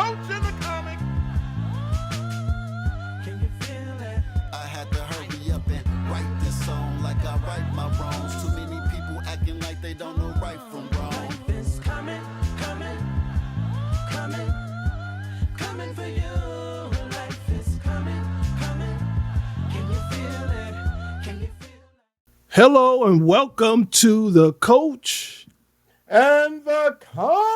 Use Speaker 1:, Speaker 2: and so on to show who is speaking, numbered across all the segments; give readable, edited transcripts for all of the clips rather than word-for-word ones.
Speaker 1: coach and the comic.
Speaker 2: Can you feel it?
Speaker 3: I had to hurry up and write this song like I right my wrongs. Too many people acting like they don't know right from wrong.
Speaker 2: Life is coming, coming, coming, coming for you. Life is coming, coming. Can you feel it? Can you feel it?
Speaker 4: Hello and welcome to the Coach.
Speaker 1: And the comic.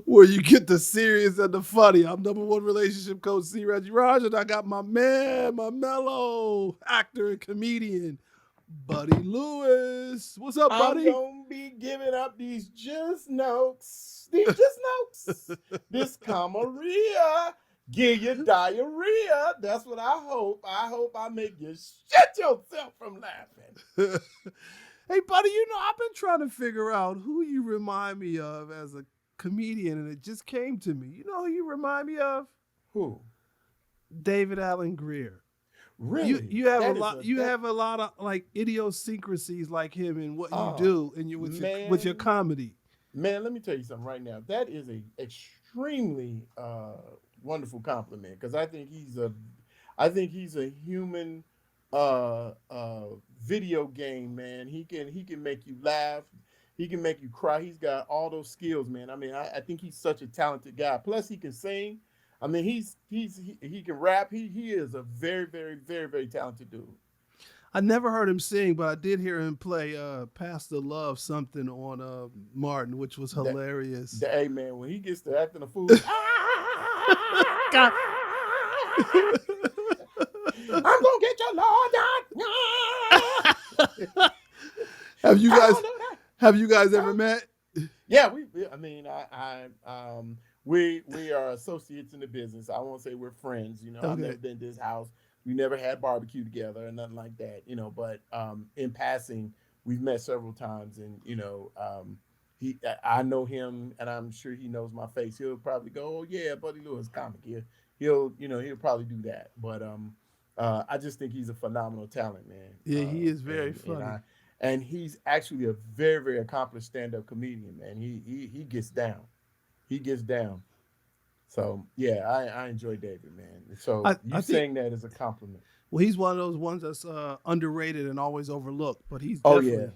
Speaker 4: Where you get the serious and the funny. I'm number one relationship coach Regi Rodgers, and I got my man, my mellow actor and comedian, Buddy Lewis. What's up, buddy?
Speaker 1: I'm gonna be giving up these just notes. This gonorrhea. Give you diarrhea. That's what I hope. I hope I make you shit yourself from laughing.
Speaker 4: Hey, buddy, I've been trying to figure out who you remind me of as a comedian, and it just came to me. You know who you remind me of?
Speaker 1: Who?
Speaker 4: David Allen Greer.
Speaker 1: Really?
Speaker 4: You have
Speaker 1: That
Speaker 4: a
Speaker 1: is
Speaker 4: lot. You have a lot of like idiosyncrasies like him in what
Speaker 1: Oh,
Speaker 4: you do and with your comedy.
Speaker 1: Man, let me tell you something right now. That is a extremely wonderful compliment because I think he's a human video game man. He can make you laugh. He can make you cry. He's got all those skills, man. I mean, I think he's such a talented guy. Plus, he can sing. I mean, he can rap. He is a very, very, very, very talented dude.
Speaker 4: I never heard him sing, but I did hear him play Pastor Love something on Martin, which was hilarious.
Speaker 1: Hey, man, when he gets to acting a fool,
Speaker 4: God.
Speaker 1: I'm gonna get your Lord down.
Speaker 4: Have you guys ever met?
Speaker 1: Yeah, we are associates in the business. I won't say we're friends. I've
Speaker 4: Okay.
Speaker 1: never been to his house. We never had barbecue together or nothing like that. But in passing, we've met several times, and I know him, and I'm sure he knows my face. He'll probably go, "Oh yeah, Buddy Lewis, comic." He'll probably do that. But I just think he's a phenomenal talent, man.
Speaker 4: Yeah, he is very
Speaker 1: and
Speaker 4: funny.
Speaker 1: and he's actually a very, very accomplished stand-up comedian, man. He gets down. He gets down. So yeah, I enjoy David, man. So
Speaker 4: I think-
Speaker 1: saying that is a compliment.
Speaker 4: Well, he's one of those ones that's underrated and always overlooked, but he's
Speaker 1: Oh
Speaker 4: definitely,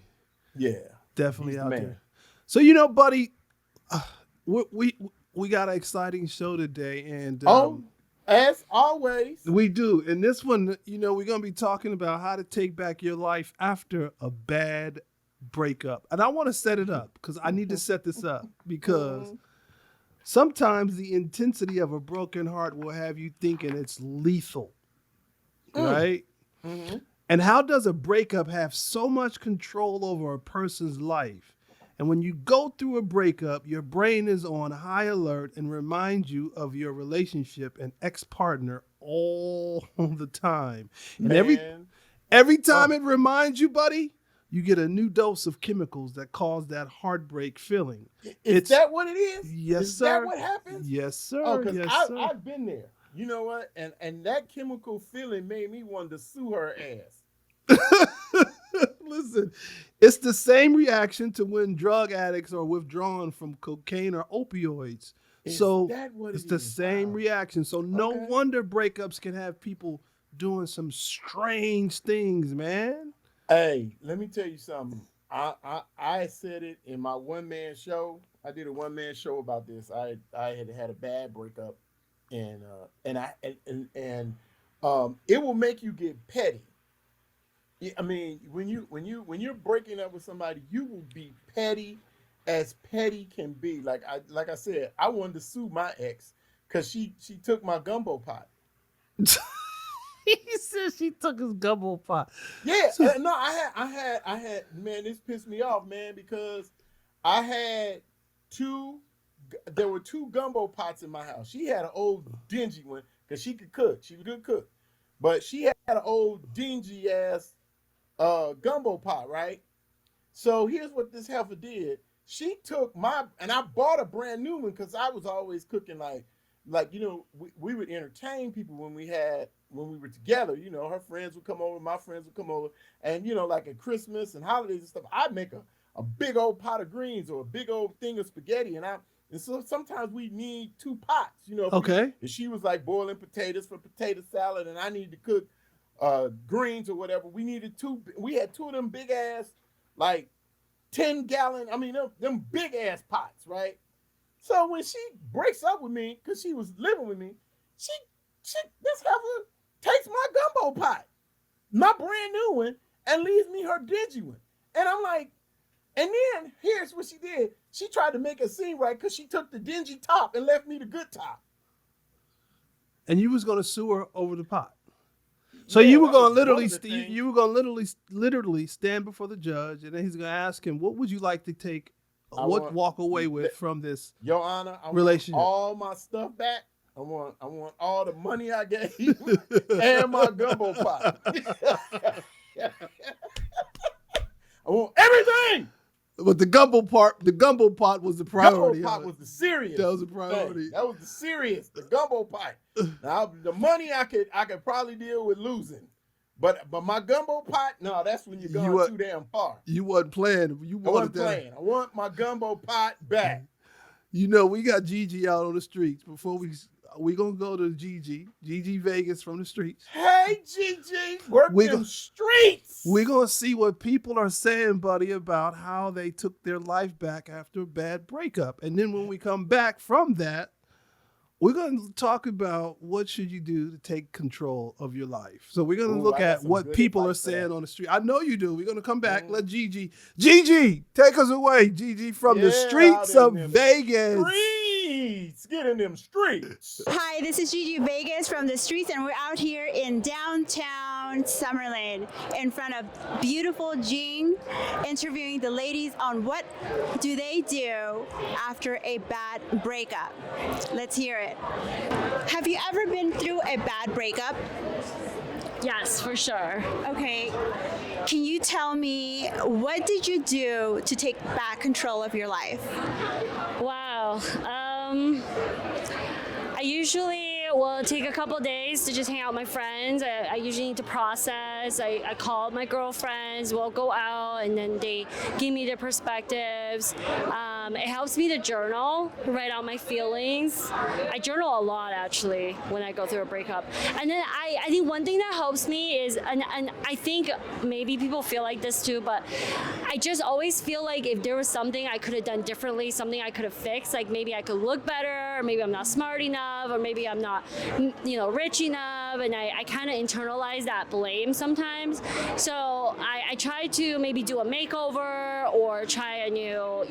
Speaker 1: yeah.
Speaker 4: definitely
Speaker 1: He's the
Speaker 4: out
Speaker 1: man.
Speaker 4: there. So buddy, we got an exciting show today, and
Speaker 1: As always.
Speaker 4: we do. In this one, we're gonna be talking about how to take back your life after a bad breakup, and I want to set it up because I need to set this up because sometimes the intensity of a broken heart will have you thinking it's lethal, right?
Speaker 1: Mm-hmm.
Speaker 4: And how does a breakup have so much control over a person's life? And when you go through a breakup, your brain is on high alert and reminds you of your relationship and ex-partner all the time. And
Speaker 1: Man.
Speaker 4: every time it reminds you, buddy, you get a new dose of chemicals that cause that heartbreak feeling.
Speaker 1: Is that what it is?
Speaker 4: Yes,
Speaker 1: is
Speaker 4: sir.
Speaker 1: that what happens?
Speaker 4: Yes, sir.
Speaker 1: Oh, because
Speaker 4: Yes, sir.
Speaker 1: I've been there. You know what? And that chemical feeling made me want to sue her ass.
Speaker 4: Listen, it's the same reaction to when drug addicts are withdrawn from cocaine or opioids.
Speaker 1: Is
Speaker 4: So
Speaker 1: that what
Speaker 4: it's
Speaker 1: it
Speaker 4: the
Speaker 1: is?
Speaker 4: same
Speaker 1: Wow.
Speaker 4: reaction. So no
Speaker 1: Okay.
Speaker 4: wonder breakups can have people doing some strange things, man.
Speaker 1: Hey, let me tell you something. I said it in my one-man show. I did a one-man show about this. I had a bad breakup, and it will make you get petty. I mean, when you're breaking up with somebody, you will be petty as petty can be. Like I said, I wanted to sue my ex because she took my gumbo pot.
Speaker 4: He said she took his gumbo pot.
Speaker 1: Yeah,
Speaker 4: So-
Speaker 1: no, I had, man, this pissed me off, man, because I had there were two gumbo pots in my house. She had an old dingy one because she could cook. She was a good cook. But she had an old dingy ass gumbo pot, right? So here's what this heifer did. She took and I bought a brand new one because I was always cooking like like, we would entertain people when we were together. Her friends would come over, my friends would come over, and like at Christmas and holidays and stuff, I'd make a big old pot of greens or a big old thing of spaghetti, and so sometimes we need two pots.
Speaker 4: Okay.
Speaker 1: If she was like boiling potatoes for potato salad, and I needed to cook greens or whatever, we needed two. We had two of them big ass, like 10-gallon. I mean, them big ass pots, right? So when she breaks up with me, because she was living with me, she this heifer takes my gumbo pot, my brand new one, and leaves me her dingy one. And I'm like, and then here's what she did. She tried to make it seem right because she took the dingy top and left me the good top.
Speaker 4: And you was gonna sue her over the pot. So
Speaker 1: Yeah,
Speaker 4: you were
Speaker 1: that
Speaker 4: gonna
Speaker 1: was one
Speaker 4: literally
Speaker 1: of the things.
Speaker 4: you were gonna literally stand before the judge, and then he's gonna ask him, "What would you like to walk away with from this?"
Speaker 1: Your Honor, I
Speaker 4: relationship.
Speaker 1: want all my stuff back. I want all the money I gave and my gumbo pot. I want everything.
Speaker 4: But the gumbo pot was the priority.
Speaker 1: Gumbo pot was the serious.
Speaker 4: That was the priority.
Speaker 1: thing. That was the serious. The gumbo pot. Now the money I could probably deal with losing, but my gumbo pot, no, that's when you're going too damn far.
Speaker 4: You wasn't playing.
Speaker 1: I wasn't playing. I want my gumbo pot back.
Speaker 4: We got Gigi out on the streets. Before we gonna go to Gigi Vegas from the streets.
Speaker 1: Hey, Gigi, work them streets.
Speaker 4: We're gonna see what people are saying, buddy, about how they took their life back after a bad breakup. And then when we come back from that, we're gonna talk about what should you do to take control of your life. So we're gonna look at what people are saying on the street. I know you do. We're gonna come back. Let Gigi, take us away, Gigi, from the streets of Vegas.
Speaker 1: Streets. Get in them streets.
Speaker 5: Hi, this is Gigi Vegas from the streets, and we're out here in downtown Summerlin in front of beautiful Jing, interviewing the ladies on what do they do after a bad breakup. Let's hear it. Have you ever been through a bad breakup?
Speaker 6: Yes, for sure.
Speaker 5: Okay. Can you tell me, what did you do to take back control of your life?
Speaker 6: Wow. I usually will take a couple days to just hang out with my friends. I usually need to process. I call my girlfriends, we'll go out, and then they give me their perspectives. It helps me to journal, write out my feelings. I journal a lot, actually, when I go through a breakup. And then I think one thing that helps me is, and I think maybe people feel like this too, but I just always feel like if there was something I could have done differently, something I could have fixed, like maybe I could look better, or maybe I'm not smart enough, or maybe I'm not, rich enough, and I kind of internalize that blame sometimes. So I try to maybe do a makeover, or try a new,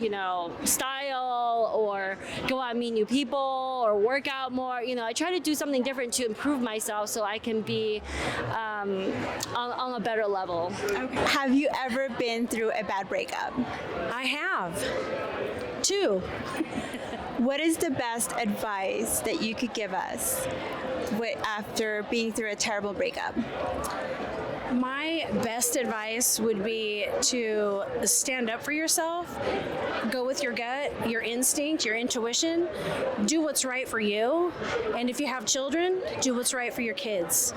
Speaker 6: style, or go out and meet new people, or work out more. I try to do something different to improve myself so I can be on a better level.
Speaker 5: Okay. Have you ever been through a bad breakup?
Speaker 7: I have. 2.
Speaker 5: What is the best advice that you could give us after being through a terrible breakup?
Speaker 7: My best advice would be to stand up for yourself, go with your gut, your instinct, your intuition, do what's right for you, and if you have children, do what's right for your kids.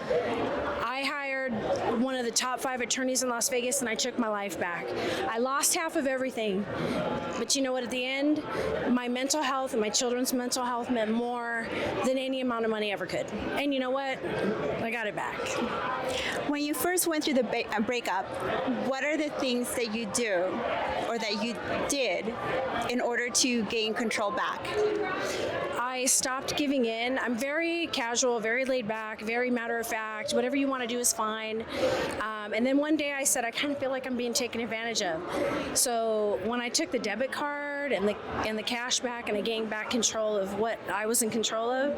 Speaker 7: I hired one of the top 5 attorneys in Las Vegas, and I took my life back. I lost half of everything, but you know what, at the end, my mental health and my children's mental health meant more than any amount of money ever could. And you know what? I got it back.
Speaker 5: When you first went through the breakup, what are the things that you do or that you did in order to gain control back?
Speaker 7: I stopped giving in. I'm very casual, very laid back, very matter of fact. Whatever you want to do is fine. And then one day I said, I kind of feel like I'm being taken advantage of. So when I took the debit card and the cash back, and I gained back control of what I was in control of,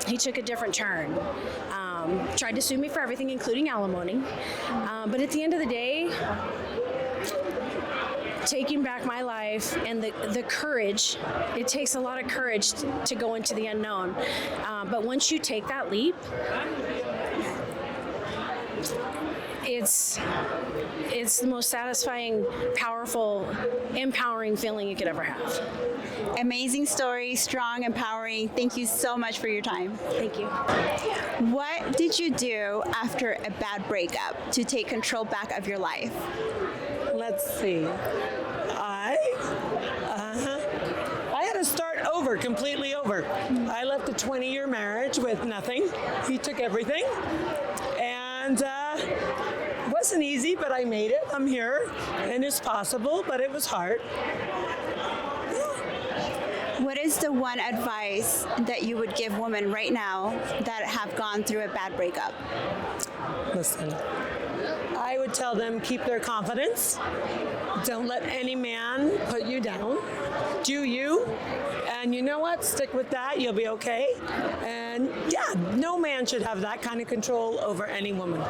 Speaker 7: he took a different turn. Tried to sue me for everything, including alimony. But at the end of the day, taking back my life and the courage, it takes a lot of courage to go into the unknown. But once you take that leap, it's the most satisfying, powerful, empowering feeling you could ever have.
Speaker 5: Amazing story, strong, empowering. Thank you so much for your time.
Speaker 7: Thank you.
Speaker 5: What did you do after a bad breakup to take control back of your life?
Speaker 8: Let's see. I had to start over, completely over. I left a 20-year marriage with nothing. He took everything. And it wasn't easy, but I made it. I'm here, and it's possible, but it was hard.
Speaker 5: What is the one advice that you would give women right now that have gone through a bad breakup?
Speaker 8: Listen, I would tell them keep their confidence. Don't let any man put you down. Do you. And you know what? Stick with that. You'll be okay. And yeah, no man should have that kind of control over any woman.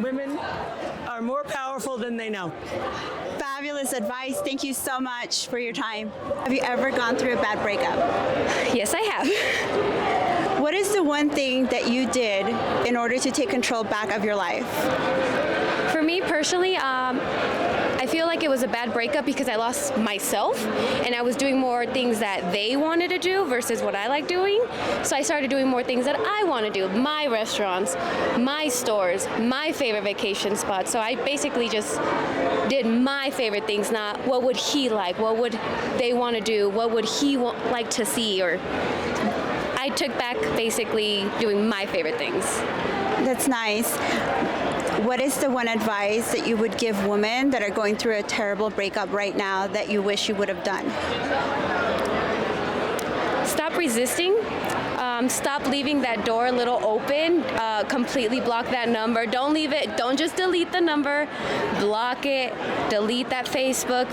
Speaker 8: Women are more powerful than they know.
Speaker 5: Fabulous advice. Thank you so much for your time. Have you ever gone through a bad breakup?
Speaker 9: Yes, I have.
Speaker 5: What is the one thing that you did in order to take control back of your life?
Speaker 9: For me personally, I feel like it was a bad breakup because I lost myself and I was doing more things that they wanted to do versus what I like doing. So I started doing more things that I want to do, my restaurants, my stores, my favorite vacation spots. So I basically just did my favorite things, not what would he like, what would they want to do, what would he like to see, or I took back basically doing my favorite things.
Speaker 5: That's nice. What is the one advice that you would give women that are going through a terrible breakup right now that you wish you would have done?
Speaker 9: Stop resisting. Stop leaving that door a little open. Completely block that number. Don't leave it. Don't just delete the number. Block it. Delete that Facebook.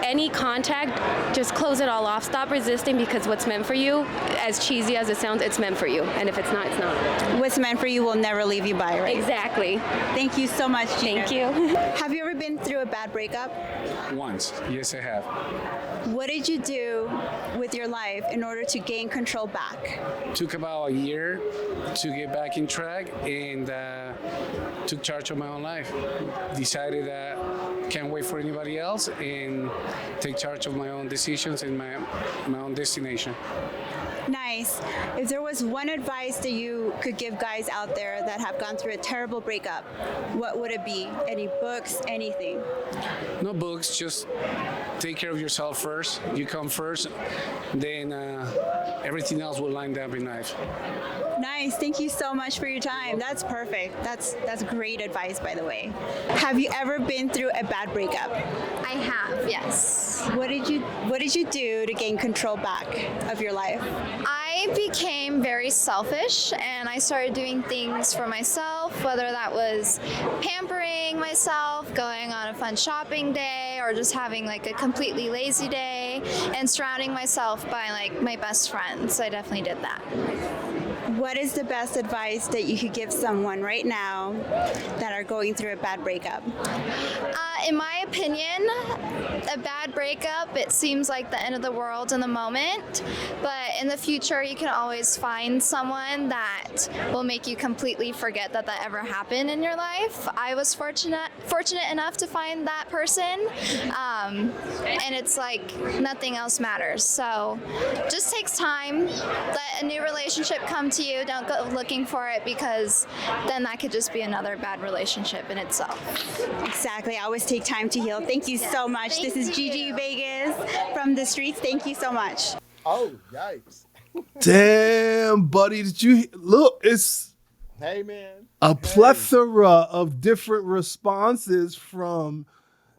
Speaker 9: Any contact, just close it all off. Stop resisting because what's meant for you, as cheesy as it sounds, it's meant for you. And if it's not, it's not.
Speaker 5: What's meant for you will never leave you by, right?
Speaker 9: Exactly.
Speaker 5: Thank you so much, Gina.
Speaker 9: Thank you.
Speaker 5: Have you ever been through a bad breakup?
Speaker 10: Once, yes, I have.
Speaker 5: What did you do with your life in order to gain control back?
Speaker 10: Took about a year to get back in track and took charge of my own life. Decided that can't wait for anybody else and take charge of my own decisions and my own destination.
Speaker 5: Nice. If there was one advice that you could give guys out there that have gone through a terrible breakup, what would it be? Any books, anything?
Speaker 10: No books, just take care of yourself first. You come first, then everything else will line up in life.
Speaker 5: Nice. Thank you so much for your time. That's perfect. That's great advice, by the way. Have you ever been through a bad breakup?
Speaker 11: I have, yes.
Speaker 5: What did you do to gain control back of your life?
Speaker 11: I became very selfish and I started doing things for myself, whether that was pampering myself, going on a fun shopping day, or just having like a completely lazy day, and surrounding myself by like my best friends. I definitely did that.
Speaker 5: What is the best advice that you could give someone right now that are going through a bad breakup?
Speaker 11: In my opinion, a bad breakup, it seems like the end of the world in the moment, but in the future you can always find someone that will make you completely forget that ever happened in your life. I was fortunate enough to find that person, and it's like nothing else matters. So just takes time. Let a new relationship come to you. Don't go looking for it, because then that could just be another bad relationship in itself.
Speaker 5: Exactly. I always take time to heal. Thank you so much.
Speaker 11: Thank
Speaker 5: This is Gigi
Speaker 11: you.
Speaker 5: Vegas from the streets. Thank you so much.
Speaker 1: Oh, yikes.
Speaker 4: Damn, buddy, did you look? It's
Speaker 1: Hey, man.
Speaker 4: a plethora of different responses from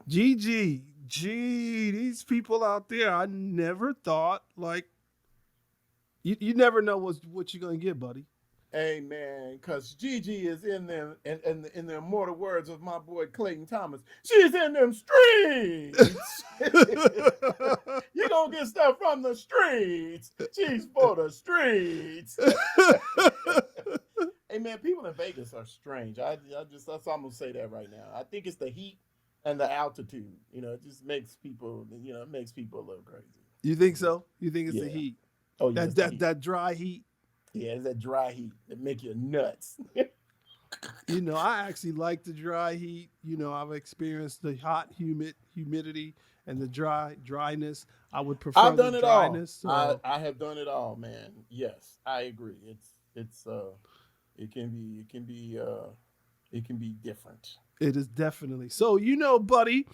Speaker 4: Gigi. Gee, these people out there, I never thought, like, you never know what you're gonna get, buddy.
Speaker 1: Hey, man, because Gigi is in them, and in the immortal words of my boy Clayton Thomas, she's in them streets. You gonna get stuff from the streets. She's for the streets. Hey, man, people in Vegas are strange. That's I'm gonna say that right now. I think it's the heat and the altitude. It just makes people, it makes people a little crazy.
Speaker 4: You think so? You think it's the
Speaker 1: Yeah.
Speaker 4: heat?
Speaker 1: Oh, yeah, it's the heat.
Speaker 4: That dry heat.
Speaker 1: Yeah, it's that dry heat that make you nuts.
Speaker 4: You know, I actually like the dry heat. You know, I've experienced the hot, humidity, and the dryness. I would prefer
Speaker 1: I've
Speaker 4: the
Speaker 1: done it all.
Speaker 4: dryness. So
Speaker 1: I have done it all, man. Yes, I agree. It's it can be different.
Speaker 4: it is definitely. So, you know, buddy,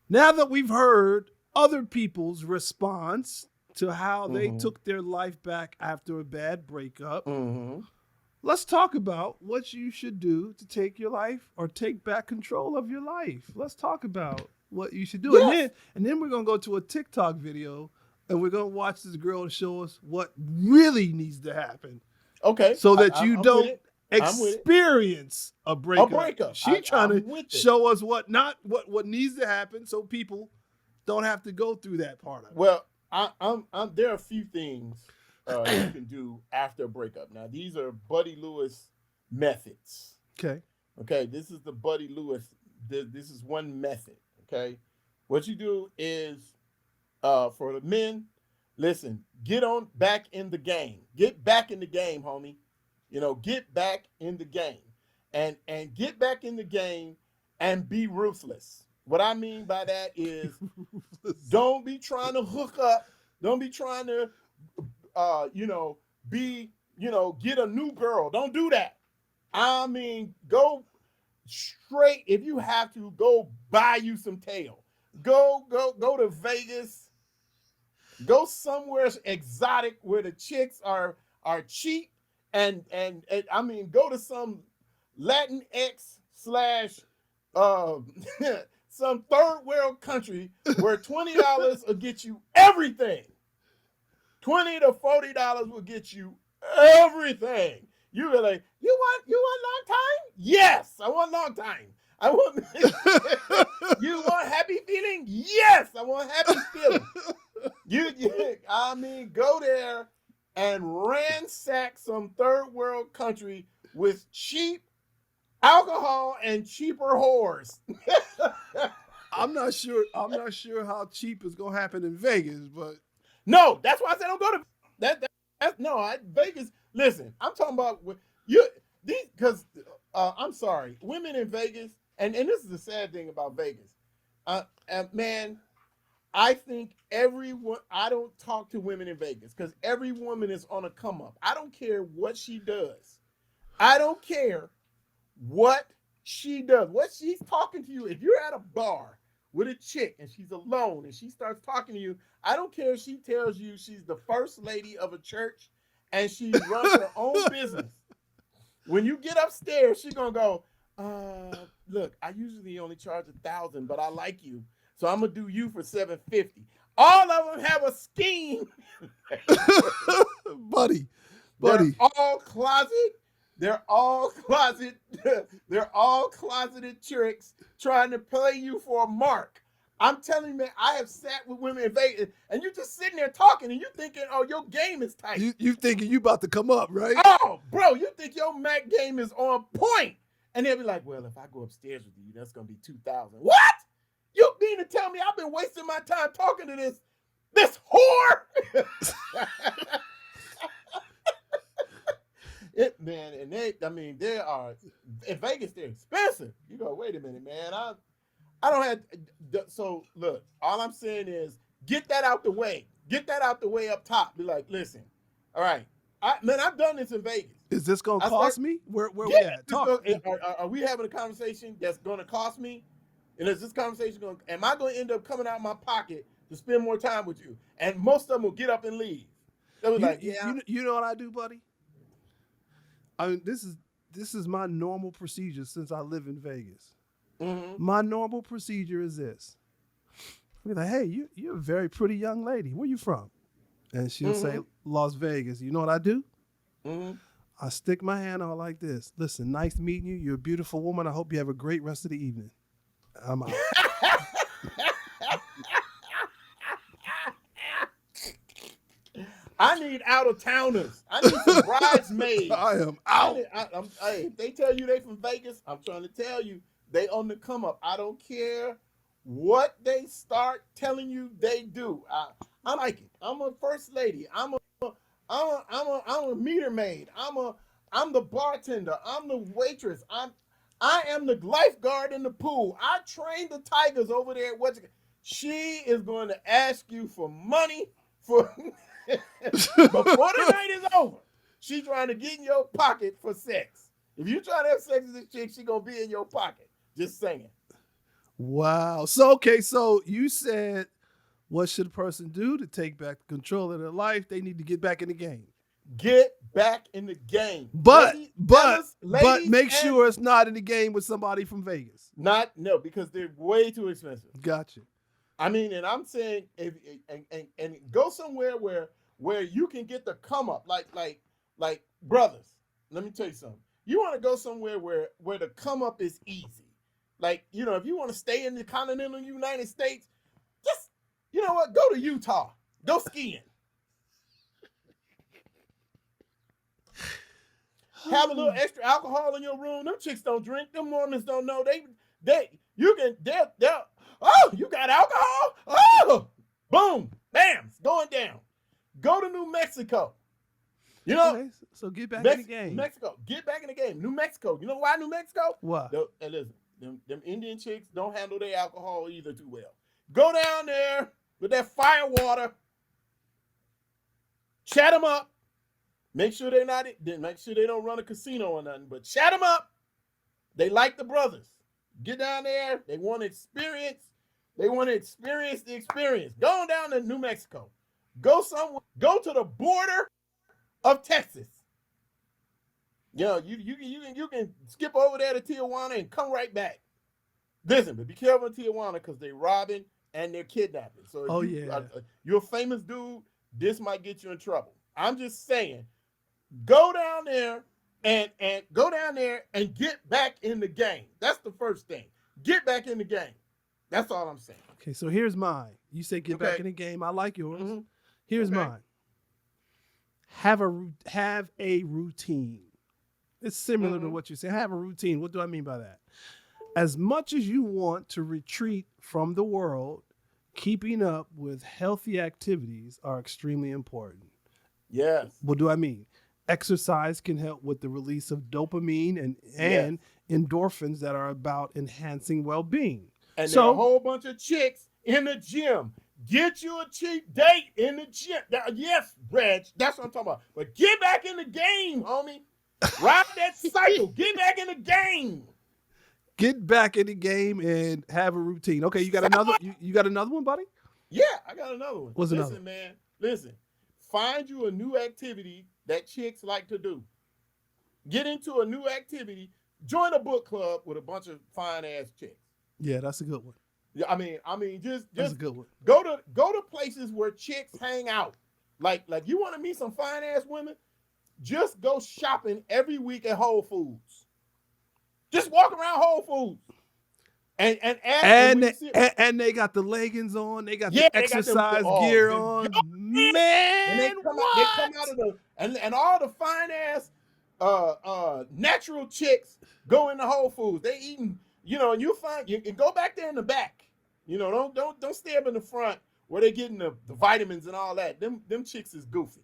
Speaker 4: now that we've heard other people's response to how they
Speaker 1: Mm-hmm.
Speaker 4: took their life back after a bad breakup,
Speaker 1: Mm-hmm.
Speaker 4: let's talk about what you should do to take your life or take back control of your life. Let's talk about what you should do.
Speaker 1: Yes.
Speaker 4: And then we're going to go to a TikTok video and we're going to watch this girl show us what really needs to happen
Speaker 1: Okay.
Speaker 4: so that you
Speaker 1: I'm with
Speaker 4: don't
Speaker 1: it. I'm with it.
Speaker 4: experience a breakup.
Speaker 1: breakup.
Speaker 4: She trying
Speaker 1: I'm
Speaker 4: to
Speaker 1: with it.
Speaker 4: show us what needs to happen so people don't have to go through that part of it.
Speaker 1: Well, I'm there are a few things you can do after a breakup. Now, these are Buddy Lewis methods.
Speaker 4: Okay.
Speaker 1: Okay, this is the Buddy Lewis. This is one method. Okay, what you do is for the men, listen, get on back in the game. Get back in the game, homie. You know, get back in the game, and get back in the game and be ruthless. What I mean by that is, don't be trying to hook up. Don't be trying to, get a new girl. Don't do that. I mean, go straight. If you have to, go buy you some tail. Go to Vegas. Go somewhere exotic where the chicks are cheap, and I mean, go to some Latin X slash some third world country where $20 will get you everything. $20 to $40 will get you everything. You be like, you want long time? Yes, I want long time. I want. You want happy feeling? Yes, I want happy feeling. I mean, go there and ransack some third world country with cheap alcohol and cheaper whores.
Speaker 4: I'm not sure how cheap is gonna happen in Vegas, but
Speaker 1: No, that's why I said don't go to Vegas. Listen, I'm talking about you these because I'm sorry, women in Vegas, and this is the sad thing about Vegas. Man, I think everyone. I don't talk to women in Vegas because every woman is on a come up. I don't care what she does. I don't care what she does. What she's talking to you. If you're at a bar with a chick and she's alone and she starts talking to you, I don't care if she tells you she's the first lady of a church and she runs her own business. When you get upstairs, she's gonna go, look, I usually only charge $1,000, but I like you, so I'm gonna do you for $750. All of them have a scheme.
Speaker 4: buddy.
Speaker 1: They're all closeted. They're all closeted tricks trying to play you for a mark. I'm telling you, man, I have sat with women in Vegas, and you're just sitting there talking, and you're thinking, oh, your game is tight.
Speaker 4: You thinking you about to come up, right?
Speaker 1: Oh, bro, you think your Mac game is on point. And they'll be like, well, if I go upstairs with you, that's going to be $2,000. What? You mean to tell me I've been wasting my time talking to this whore? Man, and they are, in Vegas, they're expensive. You go, wait a minute, man. I don't have, so look, all I'm saying is get that out the way. Get that out the way up top. Be like, listen, all right. I've done this in Vegas.
Speaker 4: Is this going to cost me? Where we at? Talk.
Speaker 1: Are we having a conversation that's going to cost me? And is this conversation am I going to end up coming out of my pocket to spend more time with you? And most of them will get up and leave. They was like, yeah.
Speaker 4: You know what I do, buddy? I mean, this is my normal procedure since I live in Vegas.
Speaker 1: Mm-hmm.
Speaker 4: My normal procedure is this. I'll be like, hey, you're a very pretty young lady. Where you from? And she'll say, Las Vegas. You know what I do?
Speaker 1: Mm-hmm.
Speaker 4: I stick my hand out like this. Listen, nice meeting you. You're a beautiful woman. I hope you have a great rest of the evening. I'm out.
Speaker 1: I need out-of-towners. I need some bridesmaids.
Speaker 4: I am out.
Speaker 1: If they tell you they from Vegas, I'm trying to tell you, they on the come up. I don't care what they start telling you they do. I like it. I'm a first lady. I'm a meter maid. I'm I'm the bartender. I'm the waitress. I am the lifeguard in the pool. I train the tigers over there. She is going to ask you for money for before the night is over. She's trying to get in your pocket for sex. If you try to have sex with this chick, she gonna be in your pocket. Just saying.
Speaker 4: Wow. So you said, what should a person do to take back control of their life? They need to get back in the game.
Speaker 1: Get back in the game.
Speaker 4: But
Speaker 1: Ladies,
Speaker 4: make sure it's not in the game with somebody from Vegas.
Speaker 1: No, because they're way too expensive.
Speaker 4: Gotcha.
Speaker 1: I mean, and I'm saying and go somewhere where you can get the come up, like brothers. Let me tell you something. You want to go somewhere where the come up is easy. Like, you know, if you want to stay in the continental United States, just, you know what, go to Utah. Go skiing. Have a little extra alcohol in your room. Them chicks don't drink. Them Mormons don't know. You got alcohol? Oh, boom, bam, it's going down. Go to New Mexico. You know,
Speaker 4: okay, so get back in the game.
Speaker 1: Mexico, get back in the game. New Mexico. You know why New Mexico?
Speaker 4: Why?
Speaker 1: And listen, them Indian chicks don't handle their alcohol either too well. Go down there with that fire water. Chat them up. Make sure they don't run a casino or nothing, but chat them up. They like the brothers. Get down there. They want to experience. They want to experience the experience. Go down to New Mexico. Go somewhere. Go to the border of Texas. You know, you can skip over there to Tijuana and come right back. Listen, but be careful in Tijuana because they're robbing and they're kidnapping. So you're a famous dude, this might get you in trouble. I'm just saying, go down there and get back in the game. That's the first thing. Get back in the game. That's all I'm saying.
Speaker 4: Okay, so here's mine. You say get back in the game. I like yours. Mm-hmm. Here's mine. Have a routine. It's similar to what you say. Have a routine. What do I mean by that? As much as you want to retreat from the world, keeping up with healthy activities are extremely important.
Speaker 1: Yes.
Speaker 4: What do I mean? Exercise can help with the release of dopamine and endorphins that are about enhancing well-being.
Speaker 1: And there are a whole bunch of chicks in the gym. Get you a cheap date in the gym. Yes, Reg, that's what I'm talking about. But get back in the game, homie. Ride that cycle. Get back in the game.
Speaker 4: Get back in the game and have a routine. Okay, you got another. You got another one, buddy?
Speaker 1: Yeah, I got another one.
Speaker 4: What's another?
Speaker 1: Listen, man. Listen. Find you a new activity that chicks like to do. Get into a new activity. Join a book club with a bunch of fine ass chicks.
Speaker 4: Yeah, that's a good one.
Speaker 1: Yeah, I mean, just
Speaker 4: that's a good one.
Speaker 1: Go to places where chicks hang out. Like you want to meet some fine ass women? Just go shopping every week at Whole Foods. Just walk around Whole Foods.
Speaker 4: And they got the leggings on. They got the exercise gear on. Man,
Speaker 1: and they come out of the and all the fine ass natural chicks go into Whole Foods. They eating, you know, and you can go back there in the back. You know, don't stay up in the front where they getting the vitamins and all that. Them chicks is goofy.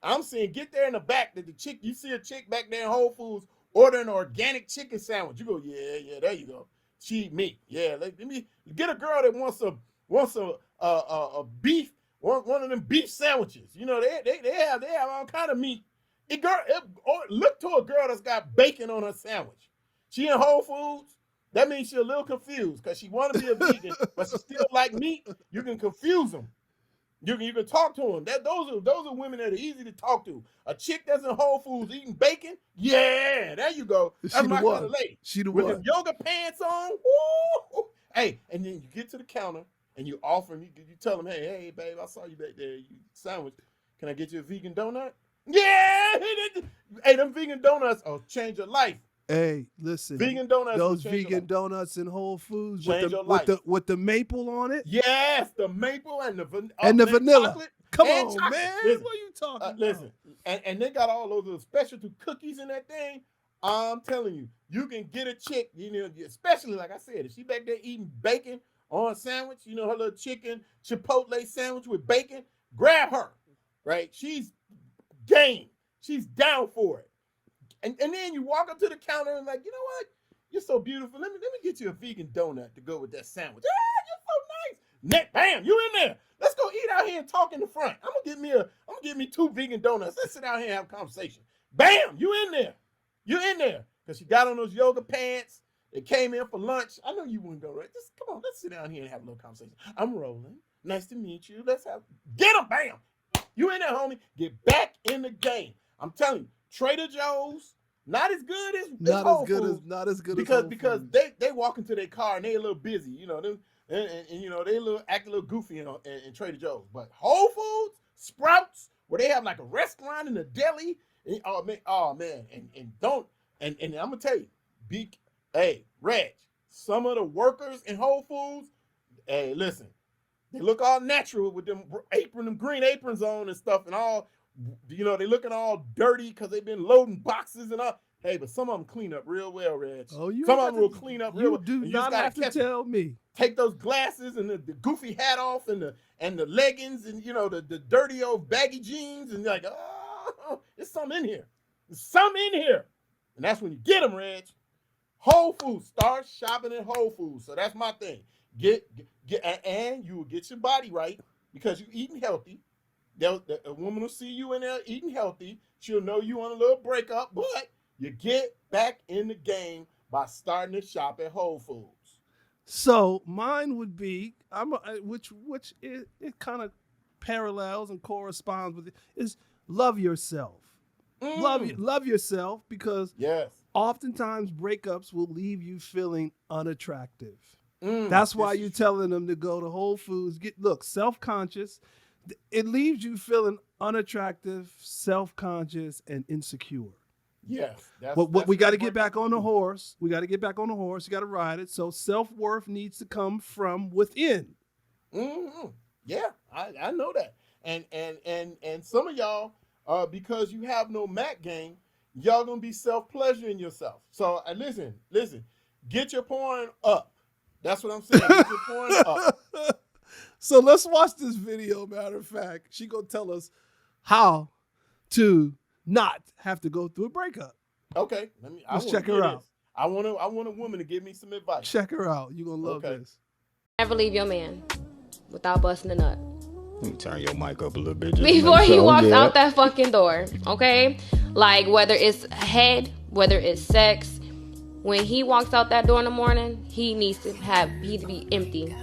Speaker 1: I'm saying get there in the back that you see a chick back there in Whole Foods ordering an organic chicken sandwich. You go, yeah, there you go. She eat meat. Yeah, let me get a girl that wants a beef, one of them beef sandwiches. You know, they have all kind of meat. Look to a girl that's got bacon on her sandwich. She in Whole Foods. That means she's a little confused because she want to be a vegan, but she still like meat. You can confuse them. You can talk to them. Those are women that are easy to talk to. A chick that's in Whole Foods eating bacon, yeah, there you go. That's my kind of lady.
Speaker 4: She the
Speaker 1: with
Speaker 4: one.
Speaker 1: With the yoga pants on. Woo! Hey, and then you get to the counter and you offer them. You tell them, hey, babe, I saw you back there. You sandwich. Can I get you a vegan donut? Yeah. Hey, them vegan donuts will change your life.
Speaker 4: Hey, listen.
Speaker 1: Vegan donuts.
Speaker 4: Those vegan donuts in Whole Foods with the maple on it.
Speaker 1: Yes, the maple and the
Speaker 4: vanilla.
Speaker 1: Chocolate.
Speaker 4: Come on, man. Listen, what are you talking about?
Speaker 1: Listen, and they got all those little specialty cookies in that thing. I'm telling you, you can get a chick, you know, especially like I said, if she back there eating bacon on a sandwich, you know, her little chicken chipotle sandwich with bacon, grab her, right? She's game. She's down for it. and then you walk up to the counter and like, you know what? You're so beautiful. Let me get you a vegan donut to go with that sandwich. Ah, you're so nice. Neck, bam, you in there. Let's go eat out here and talk in the front. I'm gonna get me 2 vegan donuts. Let's sit out here and have a conversation. Bam, you in there. You in there. Because she got on those yoga pants. It came in for lunch. I know you wouldn't go right. Just come on, let's sit down here and have a little conversation. I'm rolling. Nice to meet you. Get him, bam. You in there, homie. Get back in the game. I'm telling you, Trader Joe's, not as good as Whole Foods.
Speaker 4: Not as good
Speaker 1: because
Speaker 4: as
Speaker 1: because they walk into their car and they a little busy, you know, them, and you know they act a little goofy in Trader Joe's. But Whole Foods, Sprouts, where they have like a restaurant and a deli, and, oh man, and I'm gonna tell you, Reg, some of the workers in Whole Foods, hey, listen, they look all natural with them green aprons on and stuff, and all, you know, they looking all dirty because they've been loading boxes and all. Hey, but some of them clean up real well, Reg.
Speaker 4: Oh, you
Speaker 1: some of them will clean up real well.
Speaker 4: You do not have to tell me.
Speaker 1: Take those glasses and the goofy hat off and the leggings and, you know, the dirty old baggy jeans, and you're like, oh, there's something in here. There's something in here. And that's when you get them, Reg. Whole Foods. Start shopping at Whole Foods. So that's my thing. And you will get your body right because you're eating healthy. A woman will see you in there eating healthy. She'll know you on a little breakup, but you get back in the game by starting to shop at Whole Foods.
Speaker 4: So mine would be, which it kind of parallels and corresponds with it, is love yourself. Love yourself, because oftentimes breakups will leave you feeling unattractive. That's why you're telling them to go to Whole Foods. Look, self-conscious. It leaves you feeling unattractive, self-conscious, and insecure.
Speaker 1: Yes.
Speaker 4: We got to get back on the horse. We got to get back on the horse. You got to ride it. So self-worth needs to come from within.
Speaker 1: Mm-hmm. Yeah, I know that. And some of y'all, because you have no Mac game, y'all gonna be self-pleasuring yourself. So listen, get your porn up. That's what I'm saying. Get your porn up.
Speaker 4: So let's watch this video. Matter of fact, she gonna tell us how to not have to go through a breakup.
Speaker 1: Okay,
Speaker 4: let's check her out.
Speaker 1: I want a woman to give me some advice.
Speaker 4: Check her out. You're gonna love this.
Speaker 9: Never leave your man without busting a nut.
Speaker 12: Let me turn your mic up a little bit.
Speaker 9: Before he walks out that fucking door, okay? Like, whether it's head, whether it's sex, when he walks out that door in the morning, he needs to be empty.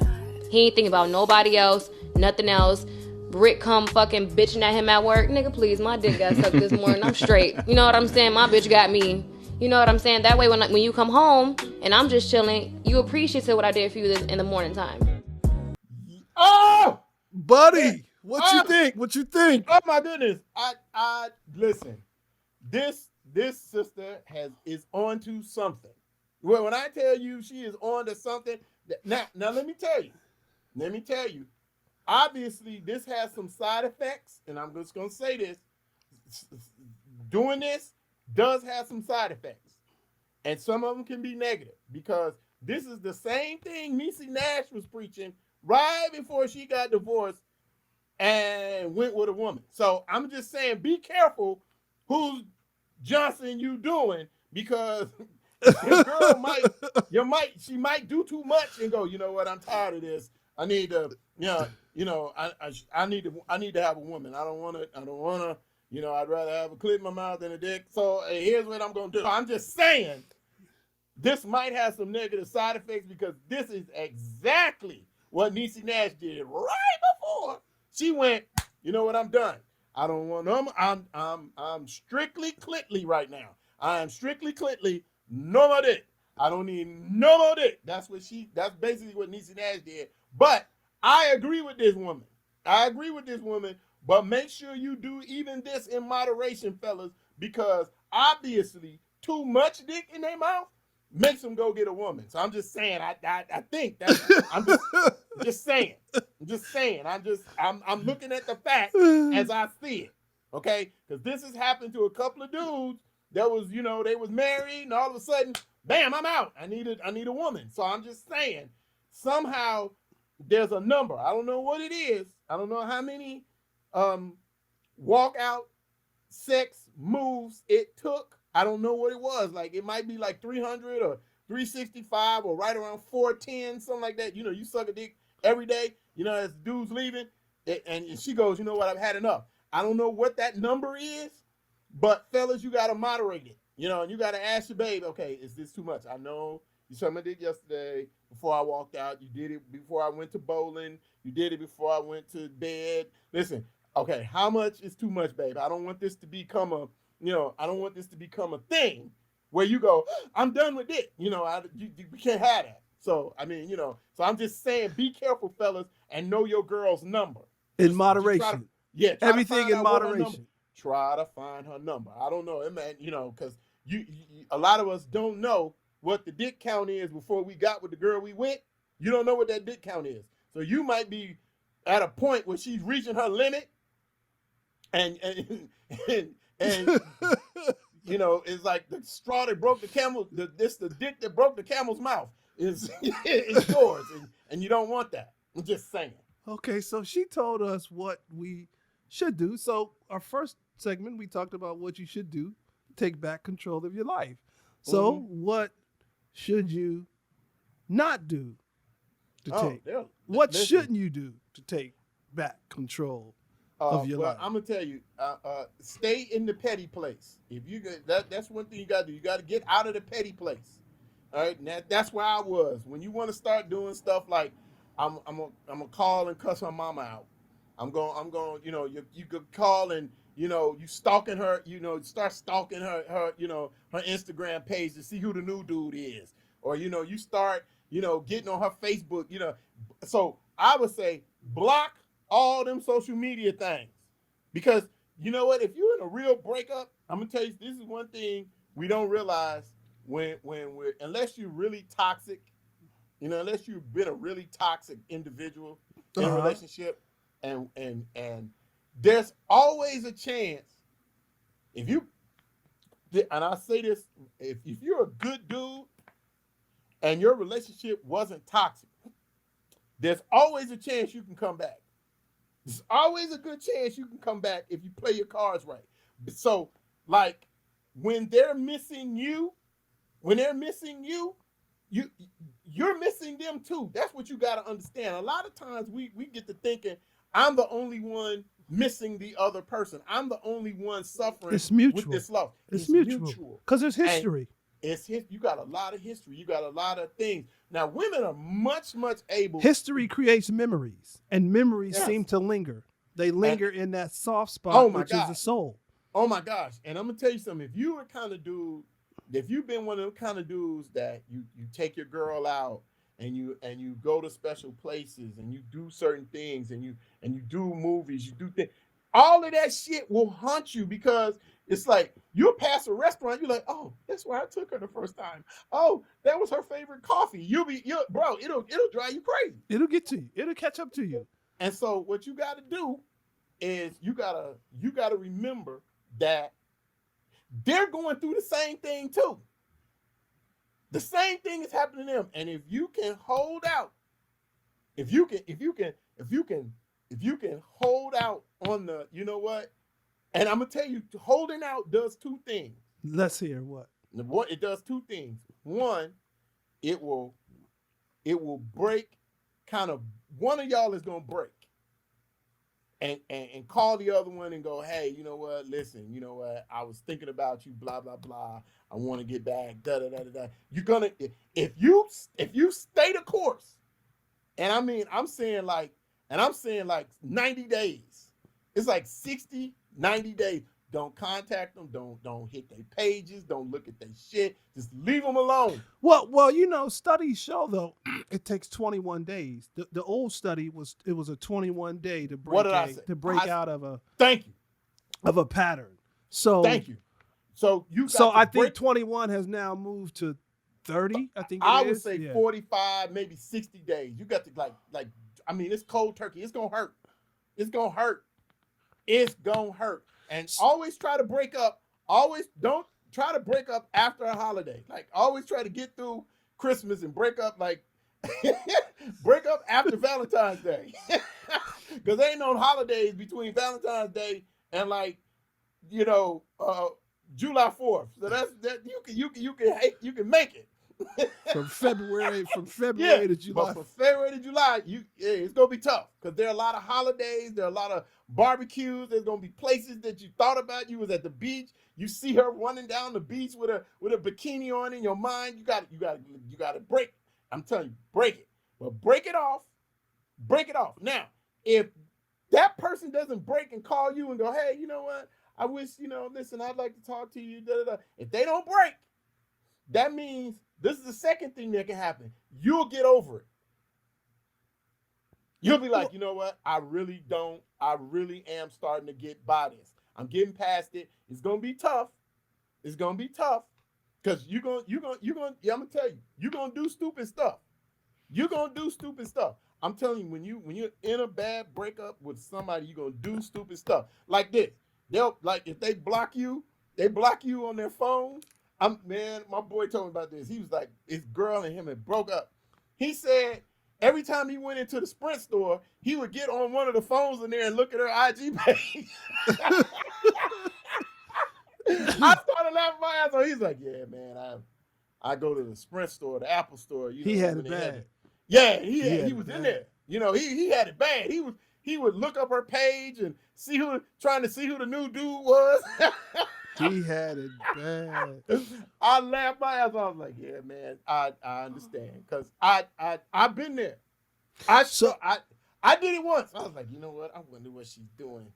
Speaker 9: He ain't thinking about nobody else, nothing else. Rick come fucking bitching at him at work. Nigga, please, my dick got sucked this morning. I'm straight. You know what I'm saying? My bitch got me. You know what I'm saying? That way, when you come home and I'm just chilling, you appreciate what I did for you in the morning time.
Speaker 1: Oh!
Speaker 4: Buddy, what you think? What you think?
Speaker 1: Oh my goodness! I listen. This sister is on to something. Well, when I tell you she is on to something, now let me tell you. Obviously, this has some side effects, and I'm just gonna say this: doing this does have some side effects, and some of them can be negative, because this is the same thing Niecy Nash was preaching right before she got divorced and went with a woman. So I'm just saying, be careful who's Johnson you doing, because your girl she might do too much and go, you know what, I'm tired of this. I need to, I need to have a woman. I don't want to, I'd rather have a clit in my mouth than a dick. So here's what I'm gonna do. I'm just saying, this might have some negative side effects, because this is exactly what Niecy Nash did right before she went, you know what, I'm done. I don't want them. I'm strictly clitly right now. I am strictly clitly, no more dick. I don't need no more dick. That's basically what Niecy Nash did. But I agree with this woman. But make sure you do even this in moderation, fellas, because obviously too much dick in their mouth makes them go get a woman. So I'm just saying, I think that's, I'm just saying. I'm looking at the facts as I see it. Okay? Because this has happened to a couple of dudes that was, they was married, and all of a sudden, bam, I'm out. I need a woman. So I'm just saying, somehow there's a number. I don't know what it is. I don't know how many walkout sex moves it took I don't know what it was. Like it might be like 300 or 365 or right around 410, something like that. You know, you suck a dick every day. You know, as dude's leaving, and she goes, you know what? I've had enough. I don't know what that number is, but fellas, you gotta moderate it. You know, and you gotta ask your babe, okay, is this too much? I know you saw my dick yesterday before I walked out. You did it before I went to bowling. You did it before I went to bed. Listen, okay, how much is too much, babe? I don't want this to become a, I don't want this to become a thing where you go, I'm done with it. You know, we can't have that. So, I mean, so I'm just saying, be careful, fellas, and know your girl's number.
Speaker 4: In moderation.
Speaker 1: Try to
Speaker 4: Everything
Speaker 1: find
Speaker 4: in
Speaker 1: out what her number.
Speaker 4: moderation.
Speaker 1: Try to find her number. I don't know, man, because you a lot of us don't know what the dick count is before we got with the girl we went. You don't know what that dick count is. So you might be at a point where she's reaching her limit and it's like the straw that broke the camel, the dick that broke the camel's mouth is yours, and you don't want that. I'm just saying.
Speaker 4: Okay, so she told us what we should do. So our first segment, we talked about what you should do, take back control of your life. So what should you not do what shouldn't you do to take back control of your life?
Speaker 1: I'm gonna tell you, stay in the petty place. If you that's one thing you gotta do. You gotta get out of the petty place. All right, and that's where I was. When you want to start doing stuff like I'm gonna call and cuss my mama out. I'm going. You could call and you stalking her. Start stalking her. Her Instagram page to see who the new dude is, or you start getting on her Facebook. So I would say block all them social media things, because you know what? If you're in a real breakup, I'm gonna tell you this is one thing we don't realize when we're, unless you're really toxic, unless you've been a really toxic individual in a relationship, and there's always a chance if you, and I say this, if you're a good dude and your relationship wasn't toxic, there's always a chance you can come back. There's always a good chance you can come back if you play your cards right. So, like, when they're missing you, you're missing them too. That's what you got to understand. A lot of times we get to thinking, I'm the only one missing the other person. I'm the only one suffering with this loss.
Speaker 4: It's mutual. Because there's history.
Speaker 1: You got a lot of history. You got a lot of things. Now, women are much able.
Speaker 4: History creates memories, and memories seem to linger. They linger in that soft spot, which is the soul.
Speaker 1: Oh my gosh. And I'm going to tell you something. If you were kind of dude, if you've been one of them kind of dudes that you take your girl out and you go to special places and you do certain things and you do movies, you do things, all of that shit will haunt you, because it's like you'll pass a restaurant, you're like, oh, that's where I took her the first time. Oh, that was her favorite coffee. Bro, it'll drive you crazy.
Speaker 4: It'll get to you. It'll catch up to you.
Speaker 1: And so what you got to do is you gotta remember that they're going through the same thing too. The same thing is happening to them. And if you can hold out, if you can hold out on the, you know what? And I'm gonna tell you, holding out does two things.
Speaker 4: Let's hear what.
Speaker 1: It does two things. One, it will break, kind of, one of y'all is gonna break. And call the other one and go, hey, you know what? Listen, you know what? I was thinking about you, blah, blah, blah. I want to get back, da, da, da, da, da. You're gonna, if you stay the course, and I'm saying like 90 days. It's like 60, 90 days. Don't contact them. Don't hit their pages. Don't look at their shit. Just leave them alone.
Speaker 4: Well, studies show though it takes 21 days. The old study was a 21-day to break out of a pattern. So
Speaker 1: thank you. So
Speaker 4: I think 21 has now moved to 30. I think
Speaker 1: I would say 45, maybe 60 days. You got to like. I mean, it's cold turkey. It's gonna hurt. It's gonna hurt. It's gonna hurt. And always try to break up. Always don't try to break up after a holiday. Like, always try to get through Christmas and break up break up after Valentine's Day. Because there ain't no holidays between Valentine's Day and July 4th. So that's that you can make it.
Speaker 4: From February
Speaker 1: Yeah,
Speaker 4: to July.
Speaker 1: but from February to July, it's gonna be tough because there are a lot of holidays, there are a lot of barbecues. There's gonna be places that you thought about. You was at the beach, you see her running down the beach with a bikini on in your mind. You got to break. I'm telling you, break it. But break it off. Break it off. Now, if that person doesn't break and call you and go, hey, you know what? I wish, listen, I'd like to talk to you. Da, da, da. If they don't break, that means this is the second thing that can happen. You'll get over it. You'll be like, you know what? I really am starting to get by this. I'm getting past it. It's gonna be tough. It's gonna be tough. Because I'm gonna tell you, you're gonna do stupid stuff. You're gonna do stupid stuff. I'm telling you, when you're in a bad breakup with somebody, you're gonna do stupid stuff. Like this. They'll if they block you on their phone. My boy told me about this. He was like, his girl and him had broke up. He said every time he went into the Sprint store, he would get on one of the phones in there and look at her IG page. I started laughing my ass off. He's like, yeah, man, I go to the Sprint store, the Apple store.
Speaker 4: He had it bad.
Speaker 1: He was in there. He had it bad. He would look up her page and trying to see who the new dude was.
Speaker 4: He had it bad.
Speaker 1: I laughed my ass off. I was like, yeah, man, I understand. Because I've been there. I did it once. I was like, you know what? I wonder what she's doing.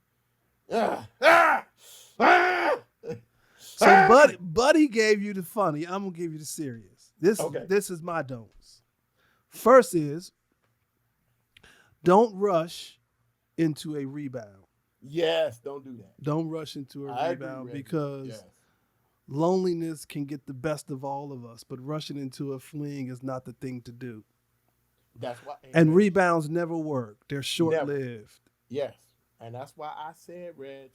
Speaker 4: So Buddy gave you the funny. I'm gonna give you the serious. This is my don'ts. First is don't rush into a rebound.
Speaker 1: Yes, don't do that.
Speaker 4: Don't rush into a rebound because loneliness can get the best of all of us, but rushing into a fling is not the thing to do.
Speaker 1: That's why.
Speaker 4: And rebounds never work. They're short-lived.
Speaker 1: Yes. And that's why I said, Reg,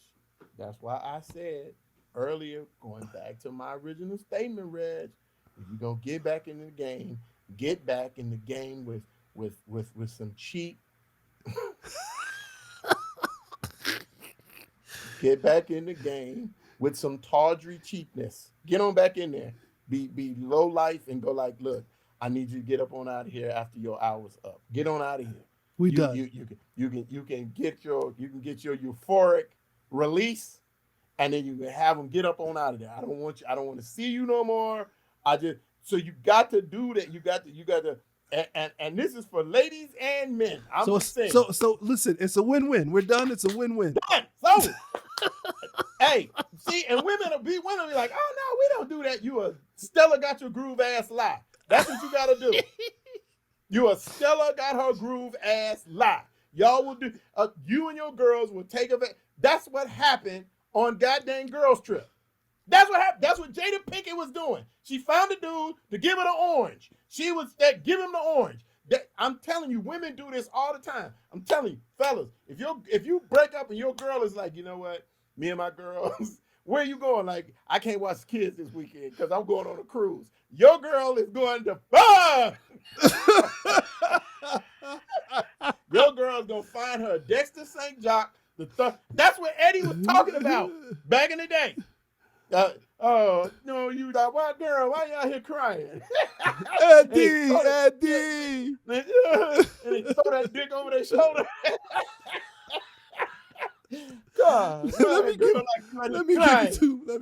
Speaker 1: earlier, going back to my original statement, Reg, if you're going to get back in the game, get back in the game with some cheap. Get back in the game with some tawdry cheapness. Get on back in there. Be low life and go like, look, I need you to get up on out of here after your hour's up. Get on out of here.
Speaker 4: We done.
Speaker 1: You can get your euphoric release, and then you can have them get up on out of there. I don't want to see you no more. So you got to do that. You got to. And this is for ladies and men. I'm just saying.
Speaker 4: So listen, it's a win-win. We're done. It's a win-win.
Speaker 1: Done. So, hey, see, and women will be like, oh no, we don't do that. You a Stella got your groove ass lie. That's what you got to do. You a Stella got her groove ass lie. Y'all will do. You and your girls will take a. That's what happened on goddamn girls trip. That's what happened. That's what Jada Pinkett was doing. She found a dude to give her the orange. She was give him the orange. I'm telling you, women do this all the time. I'm telling you, fellas, if you break up and your girl is like, you know what, me and my girls, where you going? Like, I can't watch kids this weekend because I'm going on a cruise. Your girl is going to Your girl's gonna find her Dexter St. Jock. That's what Eddie was talking about back in the day. No, you that white girl, why you out here crying?
Speaker 4: Eddie.
Speaker 1: And they throw that dick over their shoulder. God,
Speaker 4: let me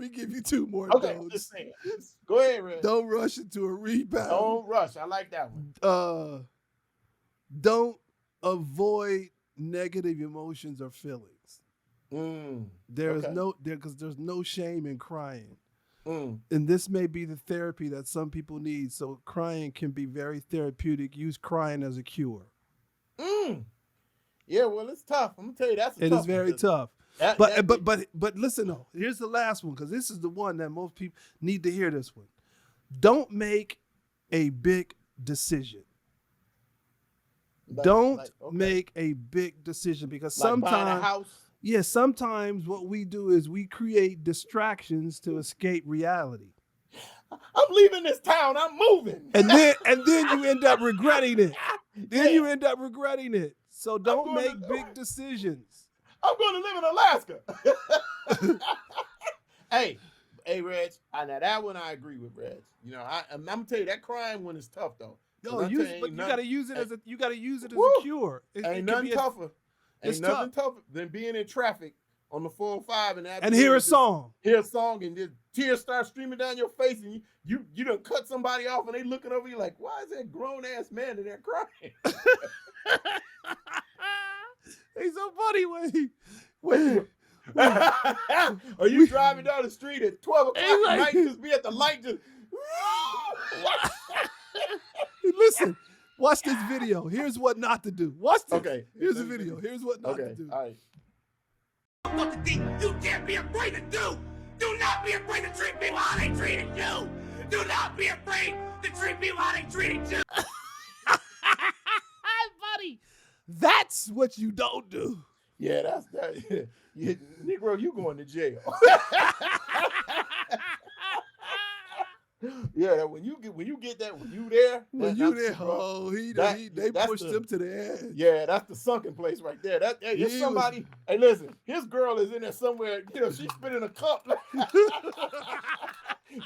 Speaker 4: give you two more.
Speaker 1: Okay, just saying. Go ahead, Red.
Speaker 4: Don't rush into a rebound.
Speaker 1: Don't rush. I like that one.
Speaker 4: Don't avoid negative emotions or feelings. There's no shame in crying. And this may be the therapy that some people need. So crying can be very therapeutic. Use crying as a cure.
Speaker 1: Yeah, well, it's tough. I'm gonna tell you,
Speaker 4: it is very tough. But listen though, here's the last one, because this is the one that most people need to hear. This one. Don't make a big decision. Make a big decision, because sometimes
Speaker 1: buying a house.
Speaker 4: Yeah, sometimes what we do is we create distractions to escape reality.
Speaker 1: I'm leaving this town. I'm moving.
Speaker 4: And then you end up regretting it. So don't make big decisions.
Speaker 1: I'm going to live in Alaska. Hey, hey, Reg, now that one I agree with Reg. You know, I'm gonna tell you that crying one is tough though.
Speaker 4: Yo, but you gotta use it as a
Speaker 1: Woo!
Speaker 4: cure.
Speaker 1: Ain't nothing tougher.
Speaker 4: It's
Speaker 1: Ain't nothing
Speaker 4: tough.
Speaker 1: tougher than being in traffic on the 405
Speaker 4: And hear a song.
Speaker 1: Hear a song and just tears start streaming down your face and you done cut somebody off and they looking over you like, why is that grown ass man in there crying?
Speaker 4: He's so funny when
Speaker 1: Are you driving down the street at 12 o'clock at
Speaker 4: like-
Speaker 1: night, just be at the light, just
Speaker 4: Listen, watch this video. Here's what not to do. Watch this.
Speaker 1: Okay.
Speaker 4: Here's the video. Here's what not to
Speaker 1: okay,
Speaker 4: do.
Speaker 1: all right.
Speaker 2: You can't be afraid to do. Do not be afraid to treat people how they treated you. Do not be afraid to treat people how they treated you.
Speaker 4: Buddy, that's what you don't do.
Speaker 1: Yeah, that's that. Negro, you going to jail. Yeah, when you get that, when you there,
Speaker 4: they pushed him to the edge.
Speaker 1: Yeah, that's the sunken place right there. It's somebody. Hey, listen, his girl is in there somewhere. You know, she's spinning a cup.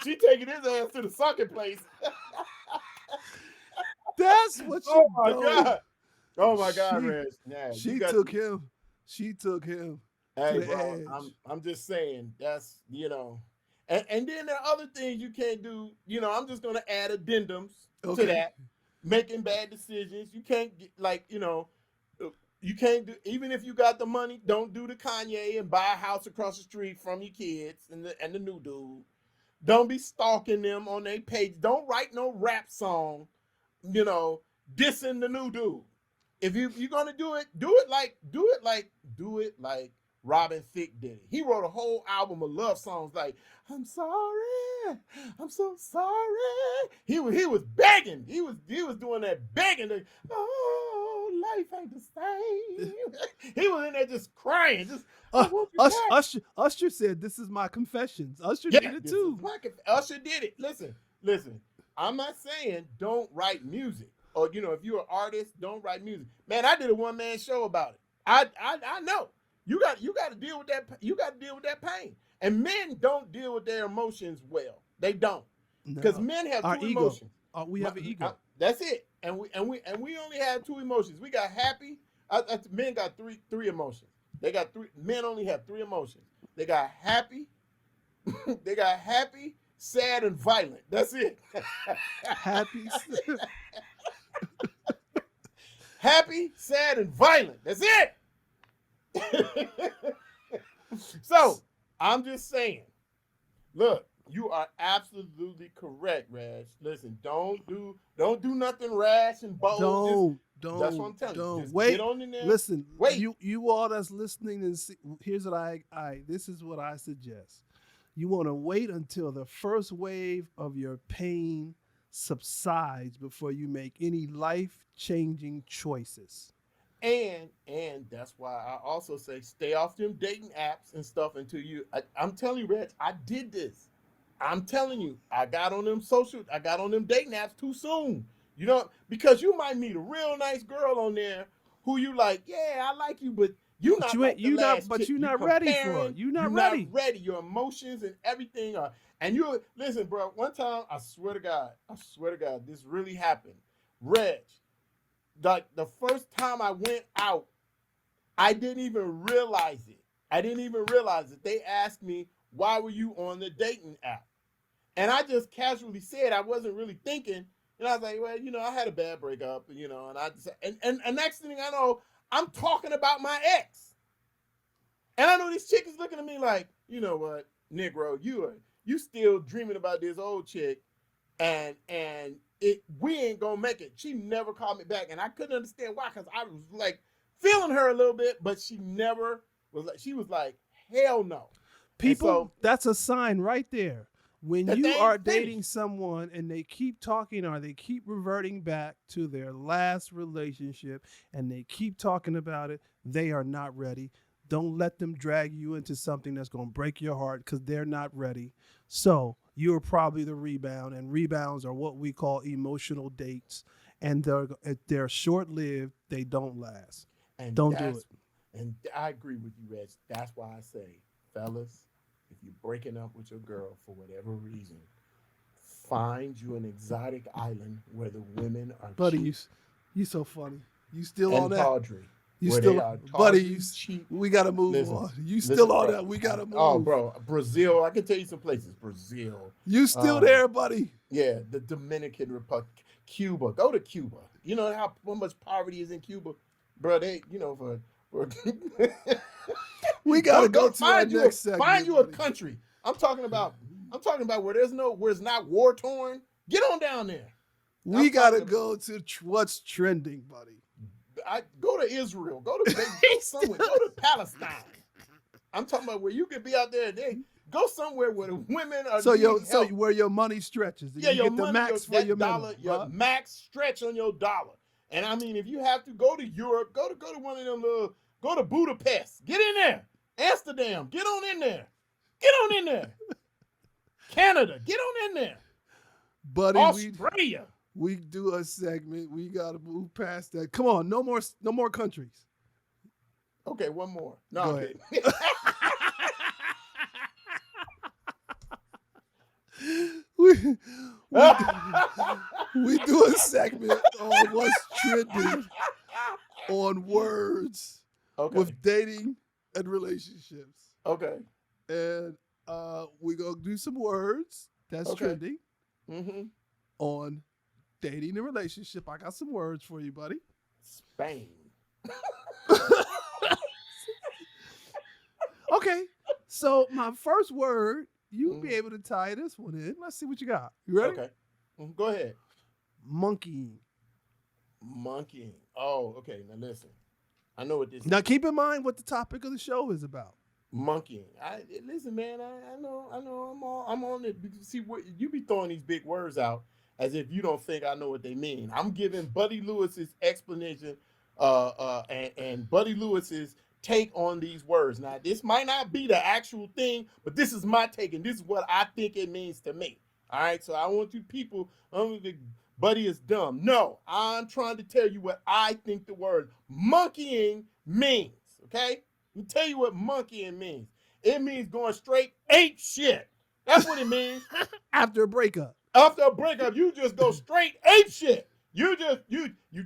Speaker 1: She taking his ass to the sunken place.
Speaker 4: That's what you.
Speaker 1: Oh my
Speaker 4: do.
Speaker 1: god. Oh my god, Reg. Nah,
Speaker 4: She took him.
Speaker 1: Hey,
Speaker 4: to the
Speaker 1: bro,
Speaker 4: edge.
Speaker 1: I'm just saying that's and then there are other things you can't do. You know, I'm just gonna add addendums to that. Making bad decisions. You can't get you can't do, even if you got the money, don't do the Kanye and buy a house across the street from your kids and the new dude. Don't be stalking them on their page. Don't write no rap song, dissing the new dude. If you're gonna do it like Robin Thicke did it. He wrote a whole album of love songs like, I'm sorry, I'm so sorry. He was begging. He was doing that begging. Oh, life ain't the same. He was in there just crying.
Speaker 4: Usher said, "This is my confessions." Usher did it too.
Speaker 1: Usher did it. Listen. I'm not saying don't write music. Or if you're an artist, don't write music. Man, I did a one-man show about it. I know. You got to deal with that. You got to deal with that pain. And men don't deal with their emotions well. They don't, because men have two emotions.
Speaker 4: We have an ego.
Speaker 1: That's it. And we only have two emotions. We got happy. Men got three emotions. They got three. Men only have three emotions. They got happy. They got happy, sad, and violent. That's it.
Speaker 4: Happy.
Speaker 1: Happy, sad, and violent. That's it. So I'm just saying, look, you are absolutely correct, Reg. Listen, don't do nothing rash and bold. That's what I'm telling you. Just
Speaker 4: Wait.
Speaker 1: get on in there.
Speaker 4: Listen,
Speaker 1: wait.
Speaker 4: You all that's listening and see, here's what this is what I suggest. You want to wait until the first wave of your pain subsides before you make any life-changing choices.
Speaker 1: And that's why I also say stay off them dating apps and stuff until I'm telling you, Reg, I did this. I'm telling you, I got on them dating apps too soon. Because you might meet a real nice girl on there who you like, yeah, I like you, but you're not ready for it. You're not ready. Your emotions and everything are. And listen, bro, one time, I swear to God, this really happened. Reg, the first time I went out, I didn't even realize it. They asked me, why were you on the dating app? And I just casually said, I wasn't really thinking. And I was like, well, I had a bad breakup, and I just, and next thing I know, I'm talking about my ex. And I know this chick is looking at me like, you know what, Negro, you still dreaming about this old chick, and we ain't gonna make it. She never called me back, and I couldn't understand why, because I was like feeling her a little bit, but she never was like. She was like, hell no.
Speaker 4: People, that's a sign right there. When you are dating someone and they keep talking or they keep reverting back to their last relationship and they keep talking about it, they are not ready. Don't let them drag you into something that's going to break your heart because they're not ready. So you're probably the rebound, and rebounds are what we call emotional dates, and they're short-lived. They don't last.
Speaker 1: And
Speaker 4: don't do it.
Speaker 1: And I agree with you, Reg. That's why I say, fellas, if you're breaking up with your girl for whatever reason, find you an exotic island where the women are
Speaker 4: Buddy,
Speaker 1: cheap
Speaker 4: you so funny. You still on
Speaker 1: and
Speaker 4: that?
Speaker 1: tawdry.
Speaker 4: You
Speaker 1: Where they
Speaker 4: still,
Speaker 1: are
Speaker 4: buddy?
Speaker 1: tawdry, cheap.
Speaker 4: We gotta move
Speaker 1: Listen,
Speaker 4: on. You
Speaker 1: listen,
Speaker 4: still on
Speaker 1: bro.
Speaker 4: that? We gotta move.
Speaker 1: Oh, bro, Brazil. I can tell you some places. Brazil.
Speaker 4: You still
Speaker 1: um,
Speaker 4: there, buddy?
Speaker 1: Yeah, the Dominican Republic, Cuba. Go to Cuba. You know how much poverty is in Cuba, bro. They, for
Speaker 4: We gotta go to our
Speaker 1: find you
Speaker 4: next segment.
Speaker 1: find you a
Speaker 4: buddy.
Speaker 1: country. I'm talking about where it's not war torn. Get on down there.
Speaker 4: We gotta go to what's trending, buddy.
Speaker 1: I go to Israel. Go somewhere. Go to Palestine. I'm talking about where you could be out there. Go somewhere where the women are.
Speaker 4: So
Speaker 1: help.
Speaker 4: where your money stretches.
Speaker 1: Yeah,
Speaker 4: you
Speaker 1: your
Speaker 4: get the
Speaker 1: money,
Speaker 4: max for your
Speaker 1: dollar,
Speaker 4: money.
Speaker 1: your max stretch on your dollar. And I mean, if you have to go to Europe, go to one of them go to Budapest. Get in there. Amsterdam. Get on in there. Get on in there. Canada. Get on in there.
Speaker 4: Buddy,
Speaker 1: Australia.
Speaker 4: we do a segment. We gotta move past that. Come on, no more countries.
Speaker 1: Okay, one more. No,
Speaker 4: Go
Speaker 1: okay.
Speaker 4: we do a segment on what's trending on words with dating and relationships.
Speaker 1: Okay.
Speaker 4: And we're going to do some words that's trending on dating and relationship. I got some words for you, buddy.
Speaker 1: Spain.
Speaker 4: Okay. So my first word, you'll be able to tie this one in. Let's see what you got. You ready?
Speaker 1: Okay. Go ahead.
Speaker 4: Monkeying.
Speaker 1: Monkeying. Oh, okay. Now listen. I know what this
Speaker 4: Now
Speaker 1: is.
Speaker 4: keep in mind what the topic of the show is about.
Speaker 1: Monkeying. Listen, man. I know. I'm on it. See, what you be throwing these big words out as if you don't think I know what they mean. I'm giving Buddy Lewis's explanation, and Buddy Lewis's take on these words. Now, this might not be the actual thing, but this is my take, and this is what I think it means to me. All right. So I want you people. I don't think Buddy is dumb. No, I'm trying to tell you what I think the word monkeying means. Okay. Let me tell you what monkeying means. It means going straight ape shit. That's what it means.
Speaker 4: After a breakup.
Speaker 1: After a breakup, you just go straight ape shit. You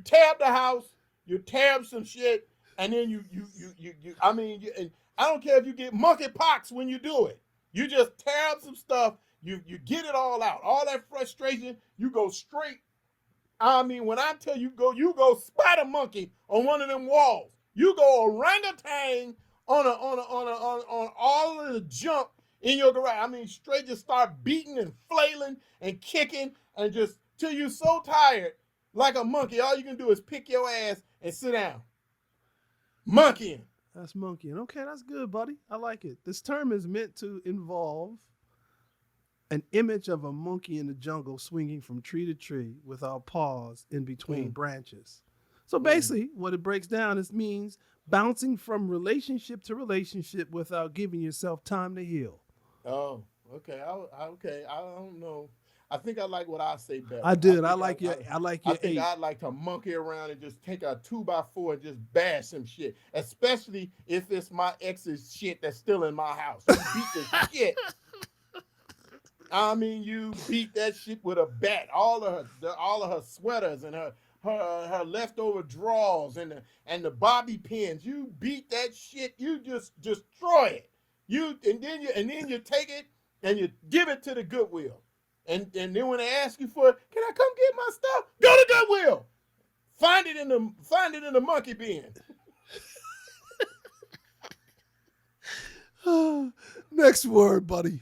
Speaker 1: tab the house, you tab some shit, and then and I don't care if you get monkey pox when you do it. You just tab some stuff, you get it all out. All that frustration, you go straight. I mean, when I tell you go spider monkey on one of them walls. You go orangutan on all of the junk in your garage. I mean, straight just start beating and flailing and kicking and just till you so tired like a monkey. All you can do is pick your ass and sit down. Monkeying.
Speaker 4: That's monkeying. Okay, that's good, buddy. I like it. This term is meant to involve an image of a monkey in the jungle swinging from tree to tree without pause in between branches. So basically, what it breaks down is means bouncing from relationship to relationship without giving yourself time to heal.
Speaker 1: Oh, okay. I don't know. I think I like what I say better.
Speaker 4: I did. I like your
Speaker 1: I think I'd like to monkey around and just take a 2x4 and just bash some shit. Especially if it's my ex's shit that's still in my house. You beat the shit. I mean, you beat that shit with a bat. All of her sweaters and her leftover drawers and the bobby pins. You beat that shit. You just destroy it. And then you take it and you give it to the Goodwill. And then when they ask you for it, can I come get my stuff? Go to Goodwill. Find it in the monkey bin.
Speaker 4: Next word, buddy.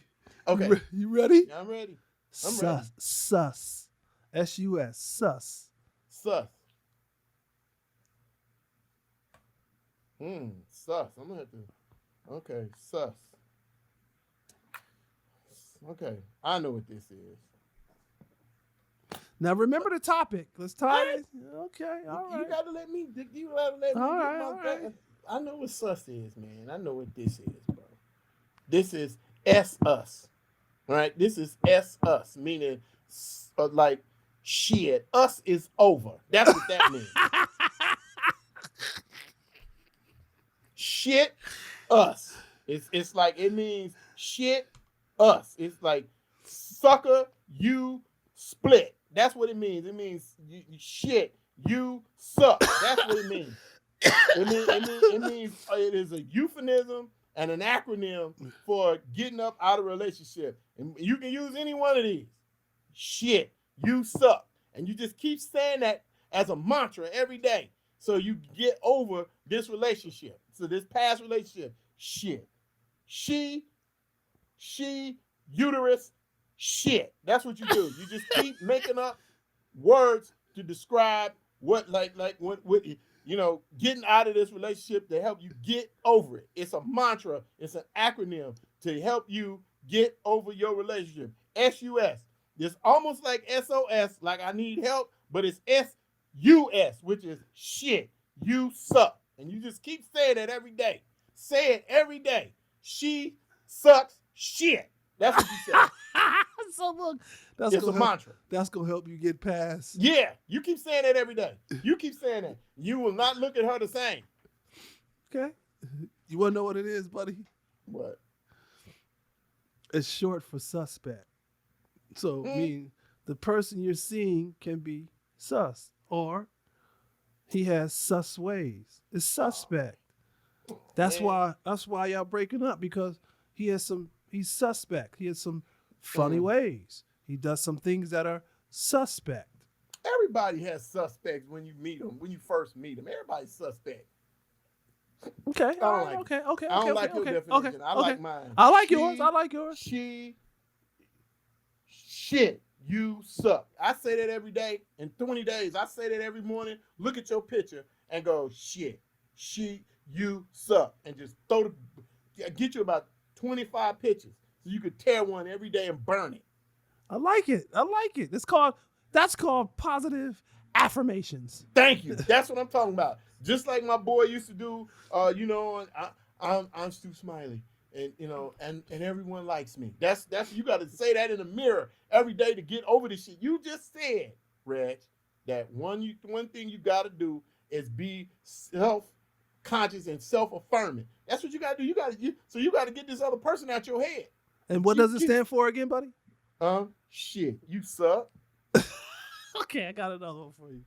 Speaker 1: Okay.
Speaker 4: You ready?
Speaker 1: Yeah, I'm ready.
Speaker 4: Sus. Sus. S-U-S. Sus.
Speaker 1: Sus. Sus. I'm gonna have to. Okay, sus. Okay, I know what this is.
Speaker 4: Now remember the topic. Let's tie it. Okay, all right.
Speaker 1: You gotta let me. You gotta let me.
Speaker 4: All
Speaker 1: get
Speaker 4: right,
Speaker 1: my
Speaker 4: all right.
Speaker 1: I know what sus is, man. I know what this is, bro. This is S us. All right, this is S us, meaning like shit. Us is over. That's what that means. Shit, us. It's like it means shit, us. It's like sucker, you split. That's what it means. It means shit, you suck. That's what it means. It is a euphemism and an acronym for getting up out of a relationship. And you can use any one of these. Shit, you suck. And you just keep saying that as a mantra every day. So you get over this relationship. So this past relationship. Shit. She, uterus, shit. That's what you do. You just keep making up words to describe what getting out of this relationship to help you get over it. It's a mantra. It's an acronym to help you get over your relationship. SUS. It's almost like SOS, like I need help, but it's SUS, which is shit. You suck. And you just keep saying it every day. Say it every day. She sucks shit. That's what you say.
Speaker 4: So look,
Speaker 1: It's a mantra.
Speaker 4: That's gonna help you get past.
Speaker 1: Yeah, you keep saying that every day. You keep saying that. You will not look at her the same.
Speaker 4: Okay. You wanna know what it is, buddy?
Speaker 1: What?
Speaker 4: It's short for suspect. So mean the person you're seeing can be sus, or he has sus ways. It's suspect. That's why y'all breaking up, because he's suspect. He has some funny ways. He does some things that are suspect.
Speaker 1: Everybody has suspects when you meet them. When you first meet them, everybody's suspect.
Speaker 4: Okay.
Speaker 1: I don't like
Speaker 4: okay.
Speaker 1: I don't like your definition. I like mine.
Speaker 4: I like yours.
Speaker 1: Shit, you suck. I say that every day. In 20 days, I say that every morning. Look at your picture and go, shit, you suck. And just get you about 25 pictures so you could tear one every day and burn it.
Speaker 4: I like it. That's called positive affirmations.
Speaker 1: Thank you. That's what I'm talking about. Just like my boy used to do, I'm Stu Smiley. And and everyone likes me. That's you got to say that in the mirror every day to get over this shit. You just said, Reg, that one thing you got to do is be self-conscious and self-affirming. That's what you got to do. You got to get this other person out your head.
Speaker 4: And what does it stand for again, buddy?
Speaker 1: Shit, you suck.
Speaker 4: Okay, I got another one for you.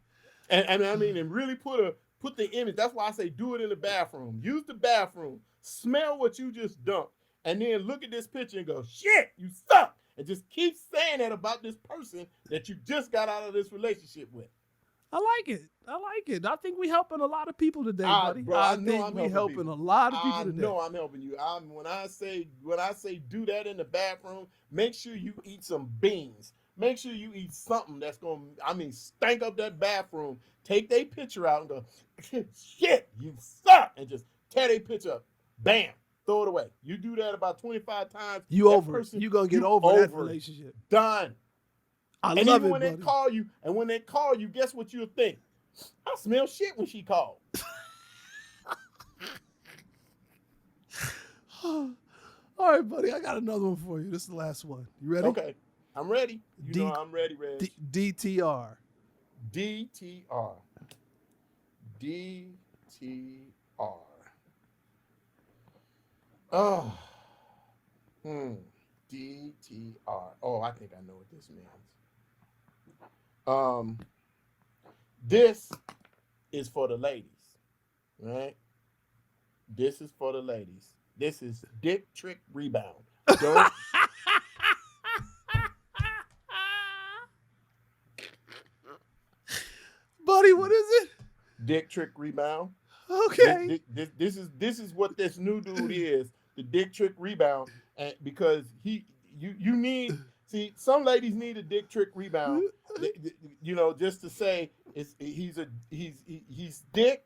Speaker 1: And I mean, and really put the image. That's why I say do it in the bathroom. Use the bathroom. Smell what you just dumped. And then look at this picture and go, shit, you suck. And just keep saying that about this person that you just got out of this relationship with.
Speaker 4: I like it. I think we're helping a lot of people today, buddy.
Speaker 1: Bro,
Speaker 4: I think we're helping a lot of people today.
Speaker 1: I know I'm helping you. When I say do that in the bathroom, make sure you eat some beans. Make sure you eat something that's going to, stank up that bathroom. Take their picture out and go, shit, you suck. And just tear their picture up. Bam. Throw it away. You do that about 25 times.
Speaker 4: You over it. You're going to get over that relationship.
Speaker 1: Done.
Speaker 4: I
Speaker 1: and
Speaker 4: love
Speaker 1: even
Speaker 4: it,
Speaker 1: when
Speaker 4: buddy.
Speaker 1: they call you, guess what you'll think? I smell shit when she called.
Speaker 4: All right, buddy. I got another one for you. This is the last one. You ready?
Speaker 1: Okay. I'm ready. You know I'm ready, Reg.
Speaker 4: DTR.
Speaker 1: DTR. Oh. DTR. Oh, I think I know what this means. This is for the ladies, right? This is for the ladies. This is dick trick rebound. Don't.
Speaker 4: Buddy, what is it?
Speaker 1: Dick trick rebound.
Speaker 4: Okay.
Speaker 1: This is what this new dude is. The dick trick rebound, and because you need. See, some ladies need a dick trick rebound. Just to say he's dick.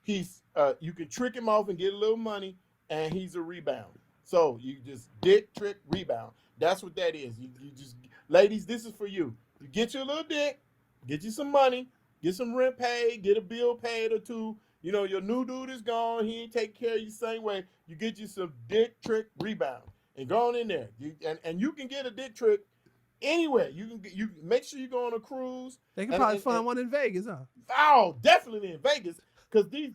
Speaker 1: You can trick him off and get a little money, and he's a rebound. So you just dick trick rebound. That's what that is. You just, ladies, this is for you. You get your little dick, get you some money, get some rent paid, get a bill paid or two. Your new dude is gone. He ain't take care of you the same way. You get you some dick trick rebound and go on in there. And you can get a dick trick anywhere. You make sure you go on a cruise.
Speaker 4: They can probably find one in Vegas, huh?
Speaker 1: Oh, definitely in Vegas. Because these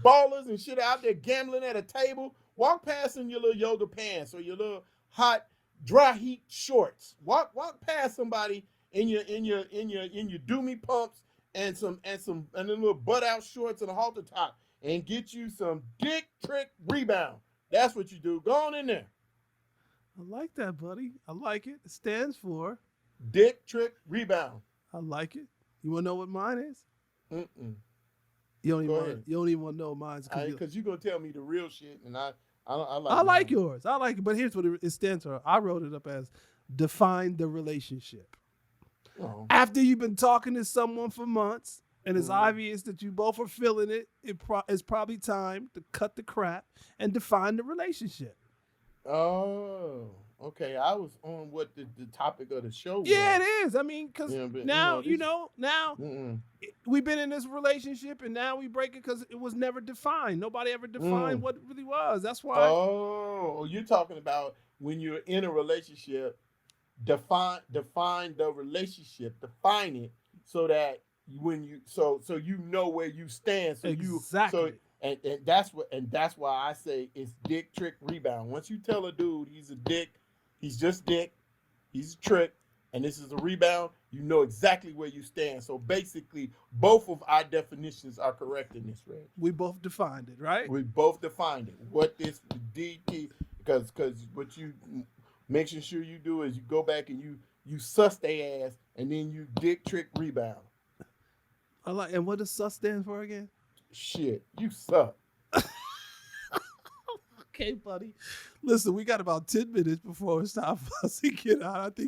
Speaker 1: ballers and shit out there gambling at a table Walk past in your little yoga pants or your little hot dry heat shorts. Walk past somebody in your doomy pumps and a little butt out shorts and a halter top and get you some dick trick rebound. That's what you do. Go on in there.
Speaker 4: I like that, buddy. I like it. It stands for
Speaker 1: Dick trick rebound.
Speaker 4: I like it. You want to know what mine is?
Speaker 1: Mm-mm.
Speaker 4: You don't
Speaker 1: Go
Speaker 4: even
Speaker 1: ahead.
Speaker 4: you don't even want to know what mine is
Speaker 1: Because you're going to tell me the real shit, and I like
Speaker 4: I like
Speaker 1: mine.
Speaker 4: yours. I like it, but here's what it stands for. I wrote it up as define the relationship.
Speaker 1: Oh.
Speaker 4: After you've been talking to someone for months and it's
Speaker 1: Mhm.
Speaker 4: obvious that you both are feeling it, it's probably time to cut the crap and define the relationship.
Speaker 1: Oh, okay. I was on what the topic of the show was.
Speaker 4: Yeah, it is. I mean, because
Speaker 1: Yeah, but,
Speaker 4: now,
Speaker 1: this-
Speaker 4: now
Speaker 1: Mm-mm.
Speaker 4: we've been in this relationship and now we break it because it was never defined. Nobody ever defined what it really was. That's why.
Speaker 1: Oh, you're talking about when you're in a relationship, define the relationship, define it so that when you so you know where you stand. So
Speaker 4: Exactly.
Speaker 1: and that's why I say it's dick trick rebound. Once you tell a dude he's a dick, he's just dick, he's a trick, and this is a rebound, you know exactly where you stand. So basically, both of our definitions are correct in this, Reg.
Speaker 4: We both defined it, right?
Speaker 1: We both defined it. What this DT, because what you making sure you do is you go back and you suss their ass and then you dick trick rebound.
Speaker 4: I like. And what does sus stand for again?
Speaker 1: Shit, you suck.
Speaker 4: Okay, buddy. Listen, we got about 10 minutes before it's time for us to get out.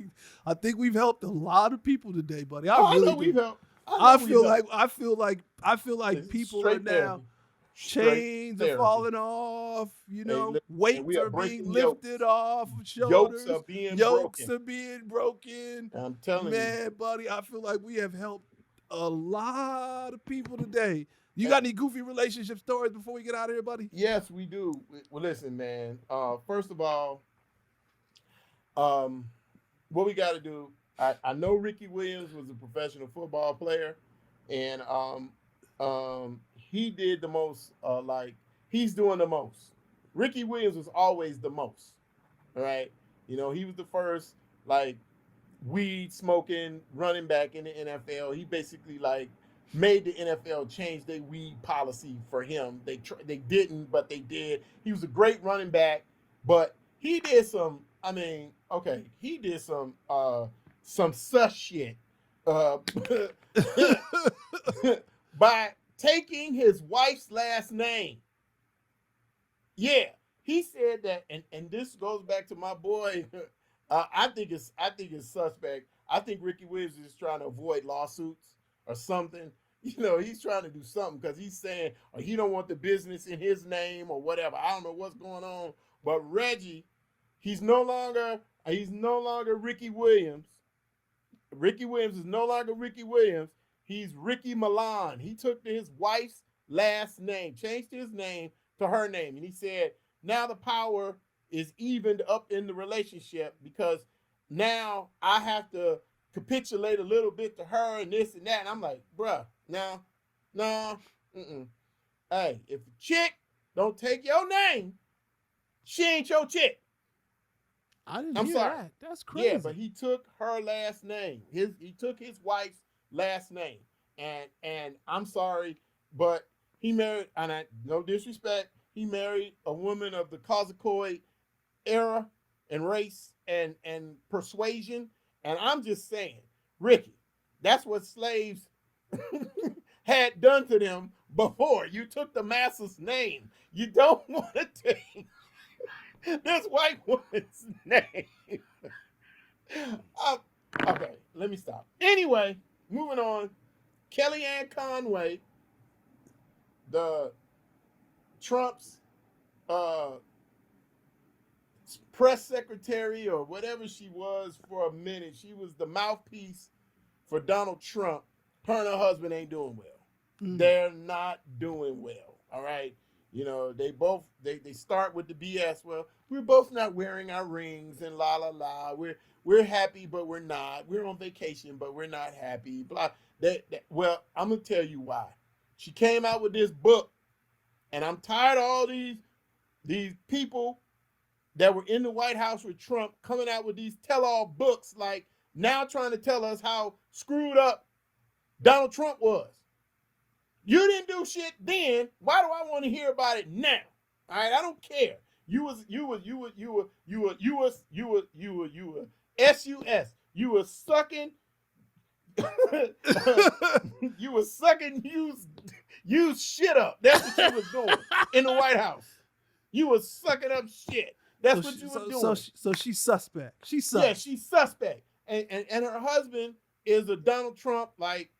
Speaker 4: I think we've helped a lot of people today, buddy. I
Speaker 1: know we've helped.
Speaker 4: I feel like people are
Speaker 1: Straight
Speaker 4: now
Speaker 1: therapy. Straight
Speaker 4: chains are
Speaker 1: therapy.
Speaker 4: falling off,
Speaker 1: and
Speaker 4: weights
Speaker 1: we are
Speaker 4: are being
Speaker 1: breaking
Speaker 4: lifted
Speaker 1: yokes.
Speaker 4: off of shoulders.
Speaker 1: Yokes
Speaker 4: Are being broken.
Speaker 1: I'm telling you.
Speaker 4: Man, buddy, I feel like we have helped a lot of people today. You got any goofy relationship stories before we get out of here, buddy?
Speaker 1: Yes, we do. Well, listen, man. First of all, what we got to do. I know Ricky Williams was a professional football player, and he did the most. He's doing the most. Ricky Williams was always the most. All right, he was the first weed smoking running back in the NFL. He basically made the NFL change their weed policy for him. They didn't, but they did. He was a great running back, but he did some. He did some sus shit by taking his wife's last name. Yeah, he said that, and this goes back to my boy. I think it's suspect. I think Ricky Williams is trying to avoid lawsuits or something. He's trying to do something because he's saying or he don't want the business in his name or whatever. I don't know what's going on. But Reggie, he's no longer Ricky Williams. Ricky Williams is no longer Ricky Williams. He's Ricky Milan. He took his wife's last name, changed his name to her name. And he said, now the power is evened up in the relationship because now I have to capitulate a little bit to her and this and that. And I'm like, bruh, no. Hey, if a chick don't take your name, she ain't your chick.
Speaker 4: I didn't
Speaker 1: I'm
Speaker 4: hear
Speaker 1: sorry.
Speaker 4: that. That's crazy.
Speaker 1: Yeah, but he took her last name. He took his wife's last name. And I'm sorry, but he married, and no disrespect, he married a woman of the Caucasoid era and race and persuasion. And I'm just saying, Ricky, that's what slaves had done to them before. You took the master's name. You don't want to take this white woman's name. Okay, let me stop. Anyway, moving on. Kellyanne Conway, the Trump's press secretary or whatever she was for a minute. She was the mouthpiece for Donald Trump. Her and her husband ain't doing well. They're not doing well. All right. They both they start with the BS. Well, we're both not wearing our rings and la la la. We're happy, but we're not. We're on vacation, but we're not happy. Blah. Well, I'm gonna tell you why. She came out with this book, and I'm tired of all these these people that were in the White House with Trump coming out with these tell-all books, like now trying to tell us how screwed up Donald Trump was. You didn't do shit then. Why do I want to hear about it now? All right, I don't care. You were SUS. You were sucking. You were sucking used shit up. That's what you was doing in the White House. You was sucking up shit. That's what you were doing.
Speaker 4: So she's suspect. She's sus.
Speaker 1: Yeah, she's suspect. And her husband is a Donald Trump, like,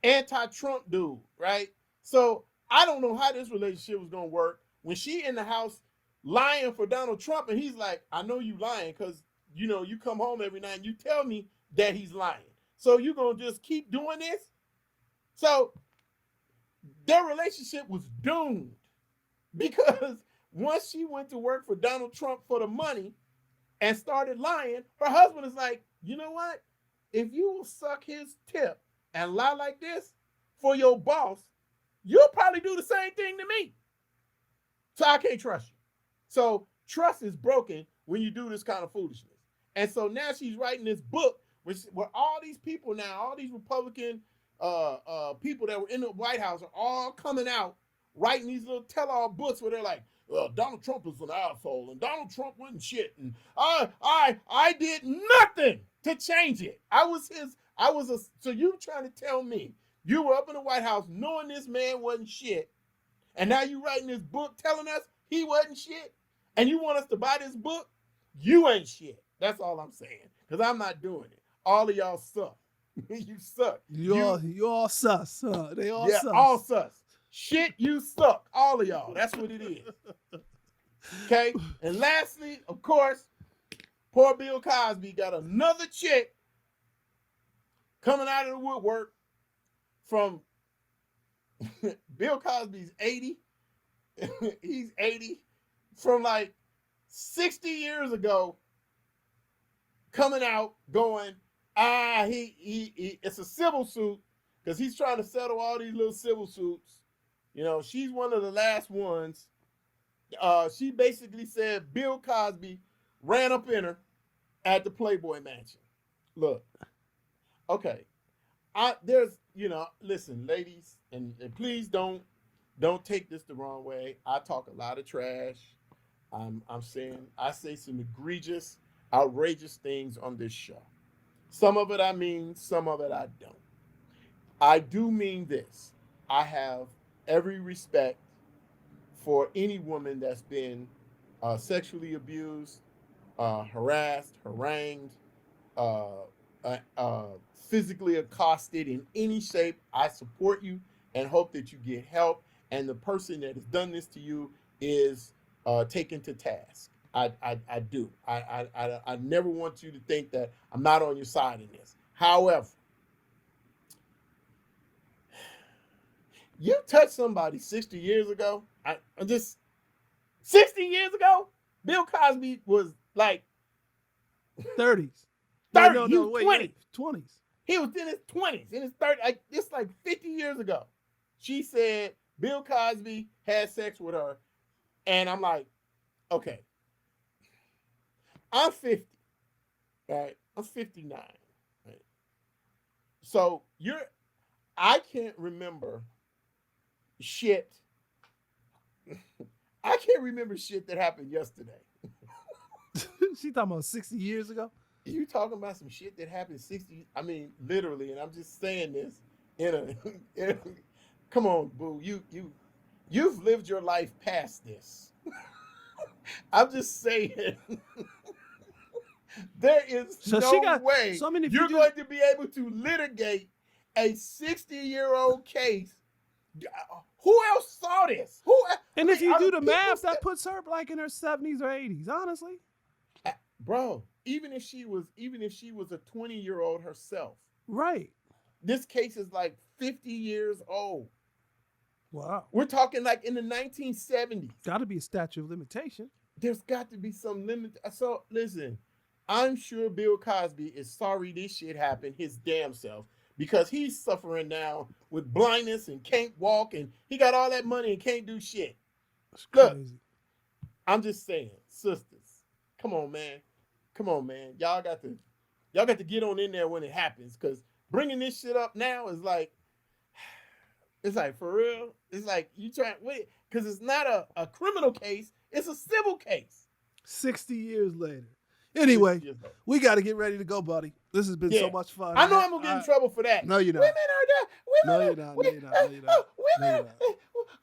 Speaker 1: anti-Trump dude, right? So I don't know how this relationship was gonna work when she in the house lying for Donald Trump, and he's like, I know you lying because you know you come home every night and you tell me that he's lying. So you gonna just keep doing this? So their relationship was doomed because once she went to work for Donald Trump for the money and started lying, her husband is like, you know what? If you will suck his tip and lie like this for your boss, you'll probably do the same thing to me. So I can't trust you. So trust is broken when you do this kind of foolishness. And so now she's writing this book where all these people now, all these Republican people that were in the White House are all coming out writing these little tell-all books where they're like, well, Donald Trump is an asshole and Donald Trump wasn't shit. And I did nothing to change it. So you trying to tell me you were up in the White House knowing this man wasn't shit, and now you writing this book telling us he wasn't shit, and you want us to buy this book? You ain't shit. That's all I'm saying, because I'm not doing it. All of y'all suck. You suck.
Speaker 4: You all sus. Huh? They all sus.
Speaker 1: All sus. Shit, you suck. All of y'all. That's what it is. Okay? And lastly, of course, poor Bill Cosby got another chick coming out of the woodwork from Bill Cosby's 80. He's 80. From like 60 years ago, coming out going, it's a civil suit because he's trying to settle all these little civil suits. You know, she's one of the last ones. She basically said Bill Cosby ran up in her at the Playboy Mansion. Look, okay, listen, ladies, and please don't take this the wrong way. I talk a lot of trash. I say some egregious, outrageous things on this show. Some of it I mean, some of it I don't. I do mean this. I have every respect for any woman that's been sexually abused, harassed, harangued, physically accosted in any shape. I support you and hope that you get help. And the person that has done this to you is taken to task. I do. I never want you to think that I'm not on your side in this. However, you touched somebody 60 years ago. 60 years ago, Bill Cosby was like
Speaker 4: 30s.
Speaker 1: 30.
Speaker 4: No,
Speaker 1: He was 20.
Speaker 4: 20s.
Speaker 1: He was in his 20s, in his 30s. It's like 50 years ago. She said Bill Cosby had sex with her. And I'm like, okay. I'm 50. Right? I'm 59. Right? So I can't remember shit. I can't remember shit that happened yesterday.
Speaker 4: She talking about 60 years ago?
Speaker 1: You talking about some shit that happened 60, I mean, literally, and I'm just saying this in a come on, boo. You've lived your life past this. I'm just saying. There is no way you're going to be able to litigate a 60-year-old case. Who else saw this?
Speaker 4: If you do the math, that puts her like in her 70s or 80s, honestly.
Speaker 1: Bro, even if she was a 20-year-old herself.
Speaker 4: Right.
Speaker 1: This case is like 50 years old.
Speaker 4: Wow.
Speaker 1: We're talking like in the 1970s.
Speaker 4: Got to be a statute of limitation.
Speaker 1: There's got to be some limit. So listen, I'm sure Bill Cosby is sorry this shit happened his damn self, because he's suffering now with blindness and can't walk, and he got all that money and can't do shit.
Speaker 4: That's crazy.
Speaker 1: I'm just saying, sisters, come on, man. Come on, man. Y'all got to get on in there when it happens, because bringing this shit up now is like, it's like, for real. It's like you trying, because it's not a criminal case. It's a civil case.
Speaker 4: 60 years later. Anyway, we got to get ready to go, buddy. This has been so much fun.
Speaker 1: I know I'm going to get in trouble for that.
Speaker 4: No, you're not.
Speaker 1: Women are there.
Speaker 4: No, you're not. No, you're not. No, you're not.
Speaker 1: Women,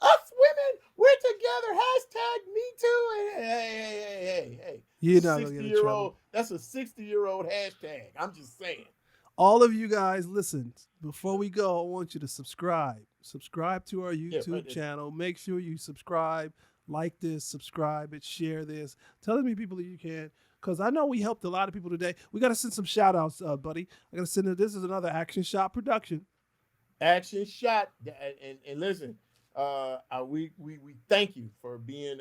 Speaker 1: us women, we're together. Hashtag me too. Hey.
Speaker 4: You're not going to get in trouble.
Speaker 1: That's a 60-year-old hashtag. I'm just saying.
Speaker 4: All of you guys, listen, before we go, I want you to subscribe. Subscribe to our YouTube channel. Make sure you subscribe, like this, subscribe it, share this. Tell as many people that you can, because I know we helped a lot of people today. We got to send some shout outs, buddy. I got to send this is another Action Shot production.
Speaker 1: Action Shot. And listen, we thank you for being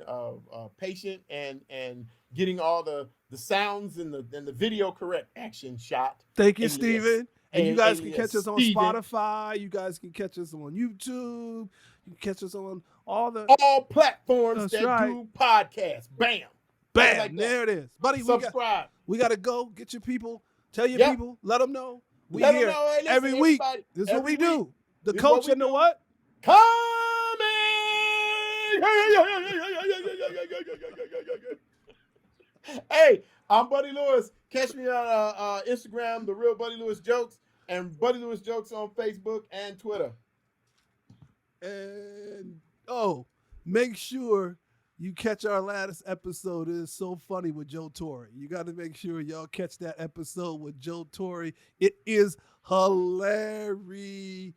Speaker 1: patient and getting all the sounds and the video correct. Action Shot.
Speaker 4: Thank you, Steven. And you guys can catch us on
Speaker 1: Steven.
Speaker 4: Spotify. You guys can catch us on YouTube. You can catch us on all
Speaker 1: platforms that do podcasts. Bam.
Speaker 4: Bam.
Speaker 1: Like
Speaker 4: there it is. Buddy,
Speaker 1: subscribe.
Speaker 4: We got to go. Get your people. Tell your people. Let them know. We
Speaker 1: Let
Speaker 4: here
Speaker 1: them know. Hey, listen,
Speaker 4: every week.
Speaker 1: everybody,
Speaker 4: This is what we do. The
Speaker 1: This
Speaker 4: coach
Speaker 1: what
Speaker 4: and the
Speaker 1: do.
Speaker 4: what?
Speaker 1: Coming. Hey, I'm Buddy Lewis. Catch me on Instagram, The Real Buddy Lewis Jokes, and Buddy Lewis Jokes on Facebook and Twitter.
Speaker 4: And make sure you catch our latest episode. It is so funny with Joe Torre. You got to make sure y'all catch that episode with Joe Torre. It is hilarious.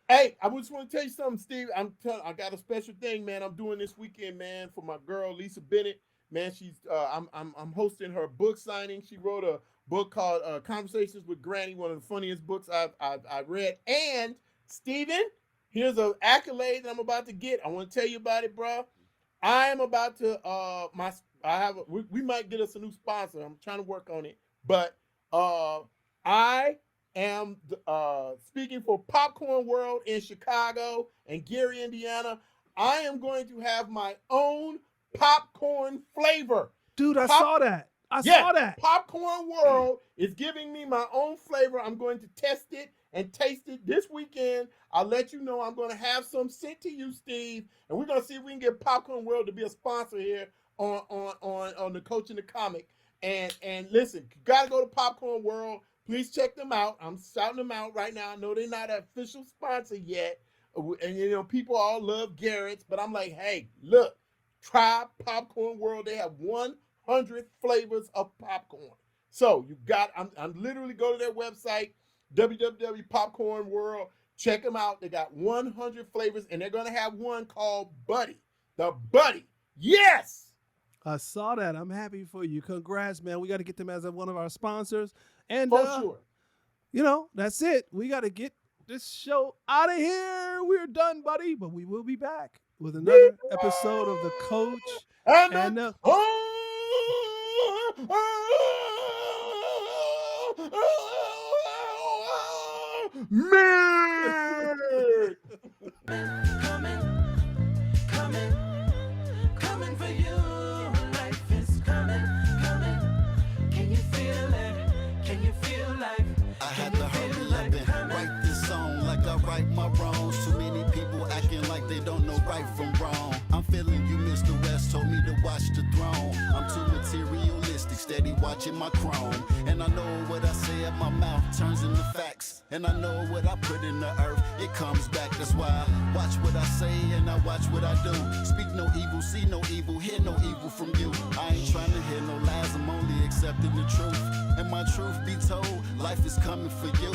Speaker 1: Hey, I just want to tell you something, Steve. I got a special thing, man. I'm doing this weekend, man, for my girl Lisa Bennett. Man, she's I'm hosting her book signing. She wrote a book called Conversations with Granny, one of the funniest books I've read. And Steven, here's an accolade that I'm about to get. I want to tell you about it, bro. I am about to we might get us a new sponsor. I'm trying to work on it, but I am speaking for Popcorn World in Chicago and Gary, Indiana. I am going to have my own popcorn flavor.
Speaker 4: Dude, I saw that. I saw that.
Speaker 1: Popcorn World is giving me my own flavor. I'm going to test it and taste it this weekend. I'll let you know. I'm going to have some sent to you, Steve, and we're going to see if we can get Popcorn World to be a sponsor here on the Coach and the Comic. And listen, you got to go to Popcorn World. Please check them out. I'm shouting them out right now. I know they're not an official sponsor yet, and people all love Garrett's, but I'm like, hey, look. Try Popcorn World. They have 100 flavors of popcorn. So I'm literally go to their website, www.popcornworld. Check them out. They got 100 flavors, and they're going to have one called Buddy. The Buddy. Yes.
Speaker 4: I saw that. I'm happy for you. Congrats, man. We got to get them as one of our sponsors. And
Speaker 1: for sure.
Speaker 4: That's it. We got to get this show out of here. We're done, buddy. But we will be back with another episode of The Coach and the
Speaker 2: Coming for you. Life is coming. Can you feel it? Can you feel life?
Speaker 3: I had to hurry up and write this song like I right my wrongs. Too many people acting like they don't know right from wrong. I'm feeling you, Mr. West told me to watch the throne. I'm too materialistic, steady watching my chrome. And I know what I say at my mouth turns into facts. And I know what I put in the earth, it comes back. That's why I watch what I say and I watch what I do. Speak no evil, see no evil, hear no evil from you. I ain't trying to hear no lies, I'm only accepting the truth. And my truth be told, life is coming for you.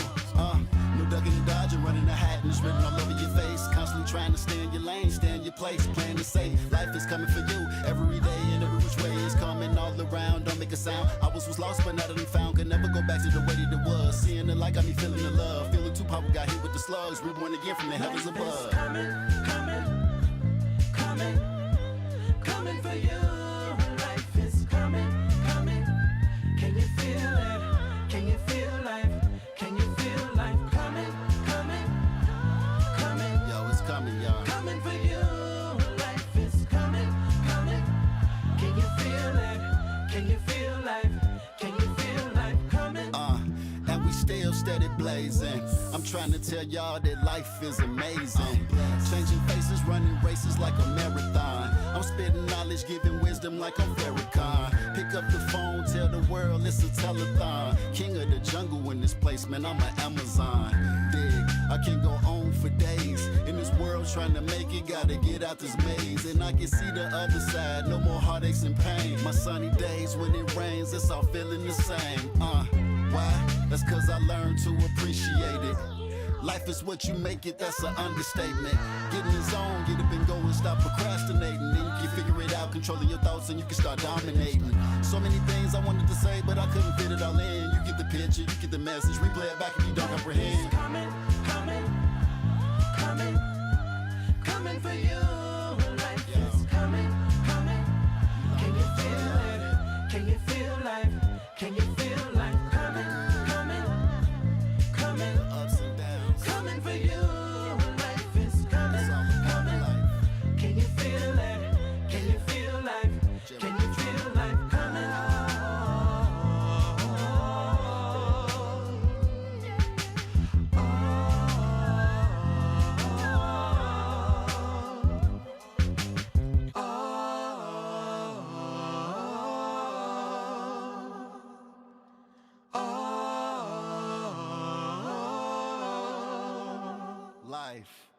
Speaker 3: No ducking and dodging, running a hat and it's written all over your face. Constantly trying to stay in your lane, stay in your place. Playing to say, life is coming for you. Every day and every which way is coming all around. Don't make a sound. I was lost, but now that I'm found, can never go back to the way that it was. Seeing the light got me feeling the love. Feeling too powerful, got hit with the slugs. Reborn again from the heavens above.
Speaker 2: Coming for you. Life is coming. Can you feel it? Can you feel life? Can you feel life coming?
Speaker 3: Yo, it's coming, y'all.
Speaker 2: Coming for you. Life is coming.
Speaker 3: trying to tell y'all that life is amazing. Changing faces, running races like a marathon. I'm spitting knowledge, giving wisdom like I'm Farrakhan. Pick up the phone, tell the world it's a telethon. King of the jungle in this place, man, I'm an Amazon. Dig, I can go on for days. In this world trying to make it, gotta get out this maze. And I can see the other side, no more heartaches and pain. My sunny days when it rains, it's all feeling the same. Why? That's cause I learned to appreciate it. Life is what you make it, that's an understatement. Get in the zone, get up and go and stop procrastinating. Then you can figure it out, controlling your thoughts, and you can start dominating. So many things I wanted to say, but I couldn't fit it all in. You get the picture, you get the message, replay it back if you don't comprehend.
Speaker 2: Coming, coming for you. Life is coming. Can you feel it? Can you feel life? Can you feel life coming?
Speaker 3: Ups and downs.
Speaker 2: Coming for you. Life is coming. Can you feel it? Can you feel life? Can you feel life coming?
Speaker 3: Life.